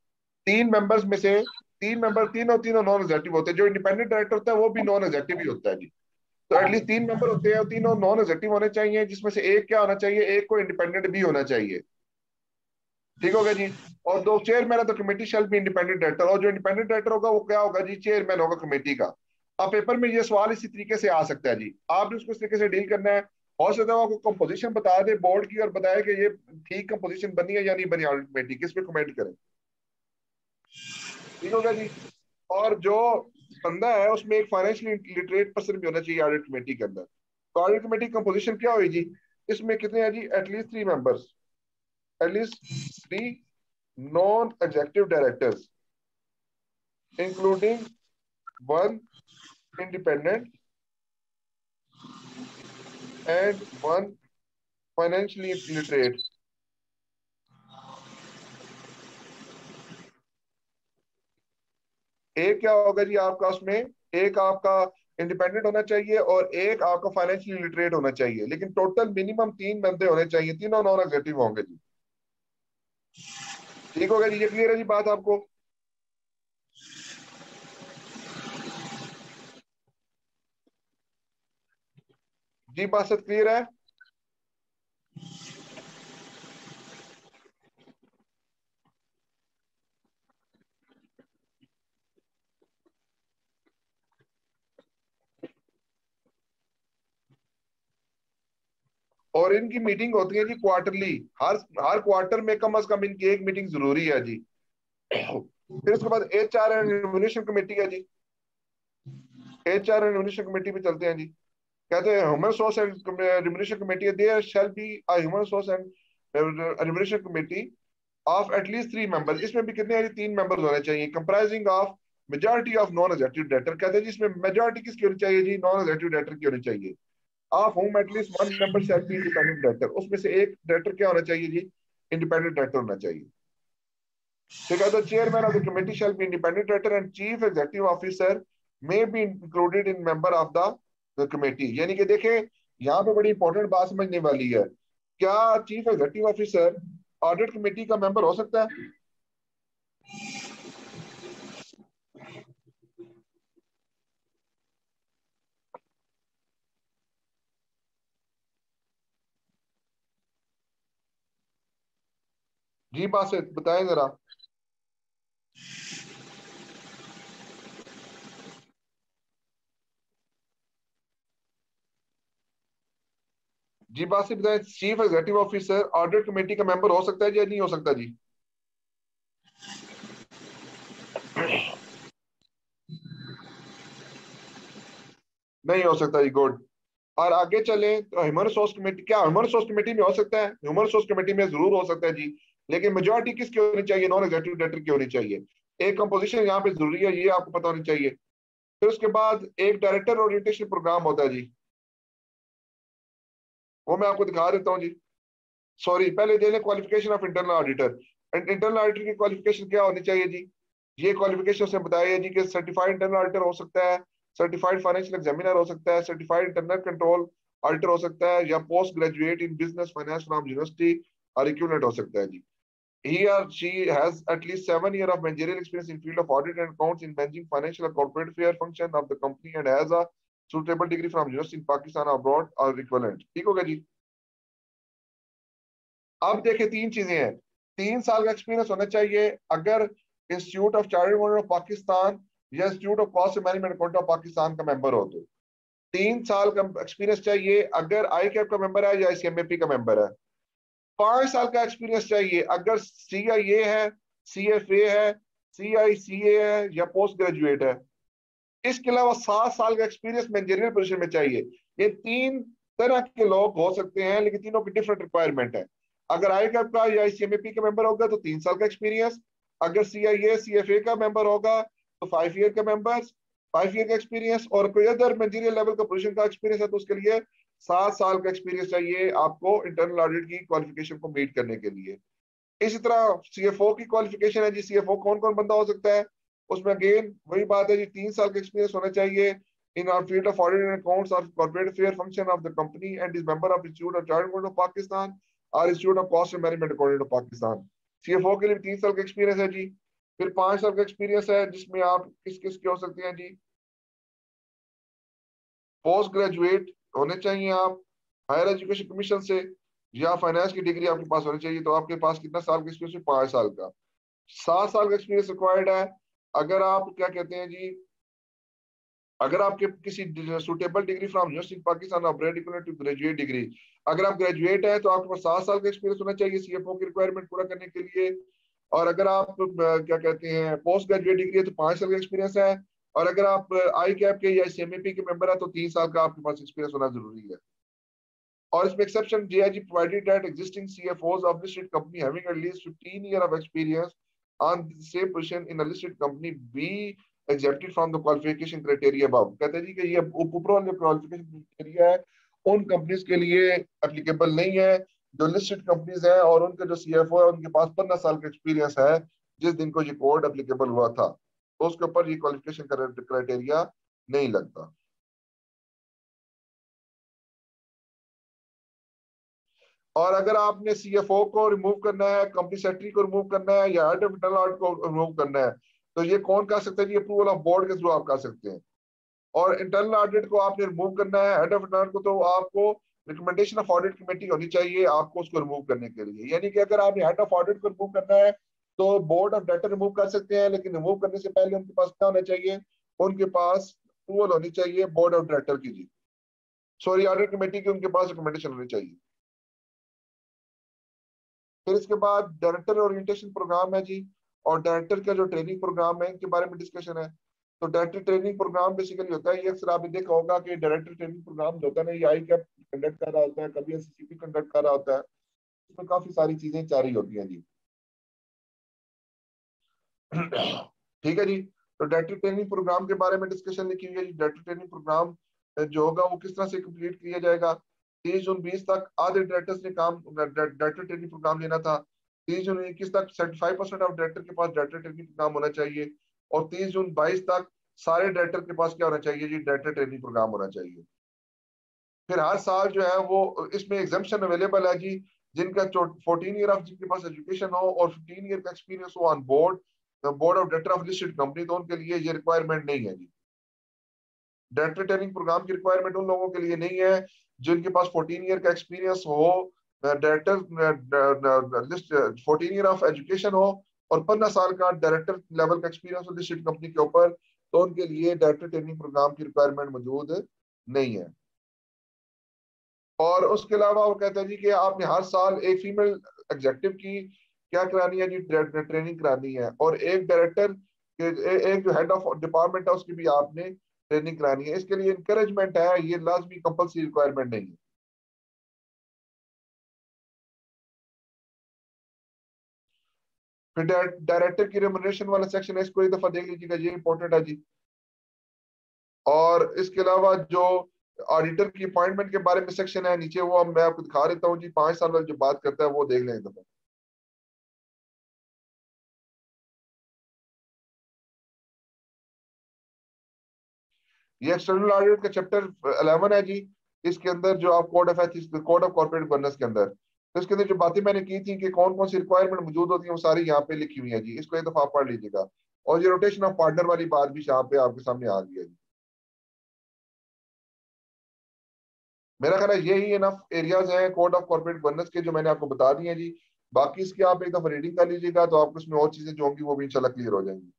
तीन मेंबर्स में से तीन मेंबर, तीनों तीनों नॉन एग्जीक्यूटिव होते हैं। जो इंडिपेंडेंट डायरेक्टर होता है वो भी नॉन एग्जीक्यूटिव ही होता है जी। तो एटलीस्ट तीन मेंबर होते हैं और तीनों नॉन एग्जीक्यूटिव होने चाहिए, जिसमें से एक क्या होना चाहिए, एक को इंडिपेंडेंट भी होना चाहिए। ठीक होगा जी। और दो चेयरमैन है तो कमेटी शैल भी इंडिपेंडेंट डायरेक्टर, और जो इंडिपेंडेंट डायरेक्टर होगा वो क्या होगा जी, चेयरमैन होगा कमेटी का। अब पेपर में ये सवाल इसी तरीके से आ सकता है जी, आपने उसको इस तरीके से डील करना है। हो सकता है वो आपको कंपोजिशन बता दे बोर्ड की और बताए कि ये ठीक कंपोजिशन बनी है या नहीं बनी ऑडिट कमेटी, किस पे कमेंट करें। ठीक होगा जी। और जो बंदा है उसमें एक फाइनेंशियली लिटरेट पर्सन भी होना चाहिए ऑडिट कमेटी के अंदर। तो ऑडिट कमेटी कंपोजिशन क्या हुई जी, इसमें कितने हैं जी, at least three members, at least three non executive directors, including one independent and one financially literate। एक क्या होगा जी आपका उसमें, एक आपका इंडिपेंडेंट होना चाहिए और एक आपका फाइनेंशियली लिटरेट होना चाहिए, लेकिन टोटल मिनिमम तीन बंदे होने चाहिए, तीनों नॉन एग्जीक्यूटिव होंगे जी। ठीक होगा जी, ये क्लियर है जी बात आपको। जी बात सब क्लियर है। और इनकी मीटिंग होती है जी क्वार्टरली, हर हर क्वार्टर में कम से कम इनकी एक मीटिंग जरूरी है जी। फिर उसके बाद HR एंड रिम्यूनरेशन कमेटी है जी। HR एंड रिम्यूनरेशन कमेटी पे चलते हैं जी। कहते हैं human source and remuneration committee, there shall be a human source and remuneration committee of at least three members. इसमें भी कितने हैं, तीन मेंबर्स होने चाहिए, comprising of majority of non executive director. कहते हैं जी इसमें मेजॉरिटी किसकी होनी चाहिए जी, नॉन एग्जीक्यूटिव डायरेक्टर की होनी चाहिए। Of home at least one member shall be independent director, उसमें से एक डायरेक्टर क्या होना चाहिए जी, इंडिपेंडेंट डायरेक्टर होना चाहिए। ठीक है, तो chairman of the committee shall be independent director and chief executive officer may be included in member of the committee. यानी कि देखें यहाँ पे बड़ी इंपॉर्टेंट बात समझने वाली है, क्या chief executive officer audit committee का मेंबर हो सकता है। जी बासित बताएं जरा। जी बासित बताएं, chief executive officer audit committee का मेंबर हो सकता है या नहीं हो सकता जी। नहीं हो सकता जी, गुड। और आगे चलें तो ह्यूमन रिसोर्स कमेटी, क्या ह्यूमन रिसोर्स कमेटी में हो सकता है, ह्यूमन रिसोर्स कमेटी में जरूर हो सकता है जी। लेकिन मेजोरिटी किसकी होनी चाहिए, नॉन एग्जीक्यूटिव डायरेक्टर की होनी चाहिए। एक कंपोजिशन यहाँ पे जरूरी है, ये आपको पता होनी चाहिए। फिर उसके बाद एक डायरेक्टर ओरिएंटेशन प्रोग्राम होता है जी, वो मैं आपको दिखा देता हूँ जी। सॉरी, पहले दे लें qualification of internal auditor. Internal auditor की क्वालिफिकेशन क्या होनी चाहिए जी, ये क्वालिफिकेशन से बताया जी कि सर्टिफाइड इंटरनल ऑडिटर हो सकता है, सर्टिफाइड फाइनेंशियल एग्जामिनर हो सकता है, सर्टिफाइड इंटरनल कंट्रोल ऑडिटर हो सकता है, या post graduate in business finance from university और इक्विवेलेंट हो सकता है जी। He or she has at least 7 years of managerial experience in field of audit and accounts in managing financial or corporate affairs function of the company and has a suitable degree from university in Pakistan or abroad or equivalent। ठीक होगा जी। अब देखें तीन चीजें हैं, 3 साल का एक्सपीरियंस होना चाहिए अगर institute of chartered accountant of Pakistan या institute of cost management account of Pakistan का मेंबर हो तो। 3 साल का एक्सपीरियंस चाहिए अगर आई कैप का मेंबर है या ICMAP का मेंबर है। 5 साल का एक्सपीरियंस चाहिए अगर CIA है, CFA है, CICA है या पोस्ट ग्रेजुएट है। इसके अलावा 7 साल का एक्सपीरियंस मैनेजरियल पोजीशन में चाहिए। ये तीन तरह के लोग हो सकते हैं, लेकिन तीनों की डिफरेंट रिक्वायरमेंट है। अगर आई कैप का या ICMAP का मेंबर होगा तो 3 साल का एक्सपीरियंस, अगर CIA CFA का मेंबर होगा तो 5 ईयर का मेंबर, 5 ईयर का एक्सपीरियंस, और कोई अदर मैनेजरियल लेवल का पोजीशन का एक्सपीरियंस है तो उसके लिए 7 साल का एक्सपीरियंस चाहिए आपको इंटरनल ऑडिट की क्वालिफिकेशन को मीट करने के लिए। इसी तरह CFO की क्वालिफिकेशन है जी, CFO कौन कौन बंदा हो सकता है, उसमें अगेन वही बात है जी, 3 साल का एक्सपीरियंस होना चाहिए in our field of audit and accounts or corporate affairs function of the company and is member of Institute of Chartered Accountants of Pakistan or Institute of Cost and Management Accountants of Pakistan। CFO के लिए 3 साल का एक्सपीरियंस है जी। फिर 5 साल का एक्सपीरियंस है जिसमें आप किस किस के हो सकते हैं जी। पोस्ट ग्रेजुएट होने चाहिए आप हायर एजुकेशन कमीशन से, या फाइनेंस की डिग्री आपके पास होनी चाहिए। तो आपके पास कितना साल का एक्सपीरियंस है? 5 साल का। 7 साल का एक्सपीरियंस रिक्वायर्ड है अगर आप क्या कहते हैं जी, अगर आपके किसी suitable degree from university Pakistan और टू ग्रेजुएट डिग्री, अगर आप ग्रेजुएट है तो आपके पास 7 साल का एक्सपीरियंस होना चाहिए सीएफओ की रिक्वायरमेंट पूरा करने के लिए। और अगर आप क्या कहते हैं पोस्ट ग्रेजुएट डिग्री है तो 5 साल का एक्सपीरियंस है। और अगर आप आई कैप के या सीएमएपी के मेंबर है तो 3 साल का आपके पास एक्सपीरियंस होना जरूरी है। और इसमें एक्सेप्शन जीआईजी provided that existing CFOs of listed company having at least 15 year of experience on the same position in a listed company be exempted from the qualification criteria above। कहते हैं जी कि ये ऊपर वाले क्वालिफिकेशन क्राइटेरिया है उन कंपनीज के लिए एप्लीकेबल नहीं है जो लिस्टेड कंपनीज हैं और उनके जो सीएफओ है उनके पास 15 साल का एक्सपीरियंस है जिस दिन को ये कोड एप्लीकेबल हुआ था, तो उसके ऊपर ये क्वालिफिकेशन क्राइटेरिया नहीं लगता। और अगर आपने सीएफओ को रिमूव करना है, कंपनी सेक्रेटरी को रिमूव करना है या हेड ऑफ इंटरनल ऑडिट को रिमूव करना है तो ये कौन कर सकता है? ये अप्रूवल ऑफ बोर्ड के थ्रू आप कर सकते हैं। और इंटरनल ऑडिट को आपने रिमूव करना है, हेड ऑफ इंटरनल को, तो आपको रिकमेंडेशन ऑफ ऑडिट कमेटी होनी चाहिए आपको उसको रिमूव करने के लिए। यानी कि अगर आपने हेड ऑफ ऑडिट को रिमूव करना है तो बोर्ड ऑफ डायरेक्टर रिमूव कर सकते हैं, लेकिन रिमूव करने से पहले उनके पास क्या होना चाहिए? उनके पास अप्रूवल होनी चाहिए बोर्ड ऑफ डायरेक्टर की जी, सॉरी ऑडिट कमेटी की, उनके पास रिकमेंडेशन होनी चाहिए। फिर इसके बाद डायरेक्टर ओरिएंटेशन प्रोग्राम है जी, और डायरेक्टर का जो ट्रेनिंग प्रोग्राम है इनके बारे में डिस्कशन है। तो डायरेक्टर ट्रेनिंग प्रोग्राम बेसिकली होता है, ये अक्सर आपने देखा होगा कि डायरेक्टर ट्रेनिंग प्रोग्राम जो होता है ना, ये आई कैप कंडक्ट कर रहा होता है, कभी एससीसीपी कंडक्ट कर रहा होता है। इसमें काफी सारी चीजें जारी होती हैं जी। ठीक है जी। तो डायरेक्टर ट्रेनिंग प्रोग्राम के बारे में डिस्कशन लिखी हुई है जी। डायरेक्टर ट्रेनिंग प्रोग्राम जो होगा वो किस तरह से कंप्लीट किया जाएगा? 30 जून 20 तक आधे डायरेक्टर्स ने काम डायरेक्टर ट्रेनिंग प्रोग्राम लेना था। 30 जून 21 तक 75% ऑफ डायरेक्टर के पास डायरेक्टर ट्रेनिंग प्रोग्राम होना चाहिए। और 30 जून 22 तक सारे डायरेक्टर के पास क्या होना चाहिए जी? डायरेक्टर ट्रेनिंग प्रोग्राम होना चाहिए। फिर हर साल जो है वो इसमें एग्जाम्पशन अवेलेबल है जी, जिनका 14 ईयर ऑफ जिनके पास एजुकेशन हो और 15 ईयर का एक्सपीरियंस हो on board board of director of listed company, तो उनके लिए ये रिक्वायरमेंट नहीं है जी। डायरेक्टर ट्रेनिंग प्रोग्राम की रिक्वायरमेंट उन लोगों के लिए नहीं है जिनके पास 14 ईयर का एक्सपीरियंस हो, director list 14 year of education हो और 15 साल का डायरेक्टर लेवल का एक्सपीरियंस हो लिस्टेड कंपनी के ऊपर, तो उनके लिए डायरेक्टर ट्रेनिंग प्रोग्राम की रिक्वायरमेंट मौजूद नहीं है। और उसके अलावा वो कहते हैं जी कि आपने हर साल एक फीमेल एग्जेक्टिव की क्या करानी है जी? ट्रेनिंग करानी है। और एक डायरेक्टर एक जो हेड ऑफ डिपार्टमेंट है उसकी भी आपने ट्रेनिंग करानी है। इसके लिए इंकरेजमेंट है, ये लाजमी कंपल्सरी रिक्वायरमेंट नहीं है। फिर डायरेक्टर की रेमुनरेशन वाला सेक्शन है, इसको एक दफा देख लीजिएगा, ये इंपॉर्टेंट है जी। और इसके अलावा जो ऑडिटर की अपॉइंटमेंट के बारे में सेक्शन है नीचे, वो मैं आपको दिखा देता हूँ जी। 5 साल वाली जो बात करता है वो देख लें एक दफा। ये एक्सटर्नल ऑडिट का चैप्टर 11 है जी। इसके अंदर जो आप code of ethics, code of corporate governance के अंदर, तो इसके अंदर जो बातें मैंने की थी कि कौन कौन सी रिक्वायरमेंट मौजूद होती है वो सारी यहाँ पे लिखी हुई है जी। इसको एक दफा आप पढ़ लीजिएगा। और ये रोटेशन ऑफ पार्टनर वाली बात भी यहाँ पे आपके सामने आ गई है जी। मेरा ख्याल है यही इनफ एरियाज हैं कोड ऑफ कॉर्पोरेट गवर्नेंस के जो मैंने आपको बता दिए हैं जी। बाकी इसकी आप एक दफा रीडिंग कर लीजिएगा तो आपको इसमें और चीजें जो होंगी वो भी इंशाल्लाह क्लियर हो जाएंगी।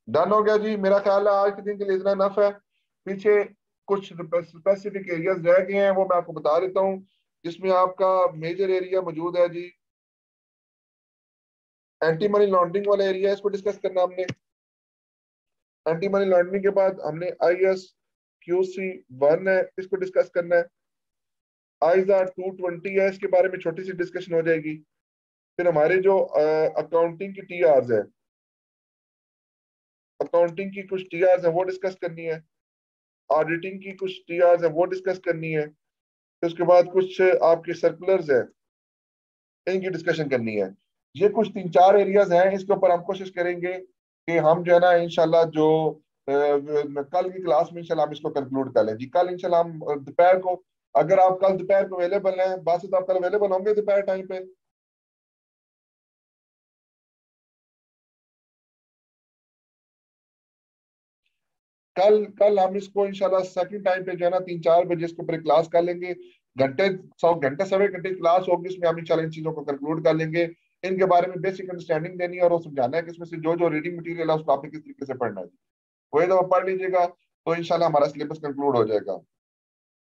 डन हो गया जी। मेरा ख्याल है आज के दिन के लिए इतना नफ है। पीछे कुछ स्पेसिफिक एरियाज रह गए हैं वो मैं आपको बता देता हूँ, जिसमें आपका मेजर एरिया मौजूद है जी। एंटी मनी लॉन्ड्रिंग वाला एरिया, इसको डिस्कस करना हमने। एंटी मनी लॉन्ड्रिंग के बाद हमने IS QC 1 है, इसको डिस्कस करना है। ISR 220 है, इसके बारे में छोटी सी डिस्कशन हो जाएगी। फिर हमारे जो अकाउंटिंग की TRs है, अकाउंटिंग की कुछ TRs है वो डिस्कस करनी है। ऑडिटिंग की कुछ TRs है वो डिस्कस करनी है। फिर उसके बाद कुछ आपके सर्कुलर्स है, इनकी डिस्कशन करनी है। ये कुछ 3-4 एरियाज हैं, इसके ऊपर हम कोशिश करेंगे कि हम जो है ना इंशाल्लाह जो कल की क्लास में इंशाल्लाह हम इसको कंक्लूड कर लें जी। कल इंशाल्लाह हम दोपहर को, अगर आप कल दोपहर को अवेलेबल हैं, बात तो आप कल अवेलेबल होंगे दोपहर टाइम पे? कल कल हम इसको इंशाल्लाह सेकंड टाइम पे जो है ना 3-4 बजे इसके ऊपर क्लास कर लेंगे। घंटे, 100 घंटे, 1.5 घंटे क्लास होगी, इसमें हम इंशाल्लाह इन चीजों को कंक्लूड कर लेंगे। इनके बारे में बेसिक अंडरस्टैंडिंग देनी है और वो समझाना है कि इसमें से जो जो रीडिंग मटीरियल है उसको आपने किस तरीके से पढ़ना है। वही तो आप पढ़ लीजिएगा तो इंशाल्लाह हमारा सिलेबस कंक्लूड हो जाएगा।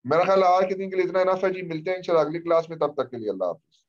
मेरा ख्याल है आज के दिन के लिए इतना इनफ है जी। मिलते हैं इंशाल्लाह अगली क्लास में, तब तक के लिए अल्लाह हाफिज।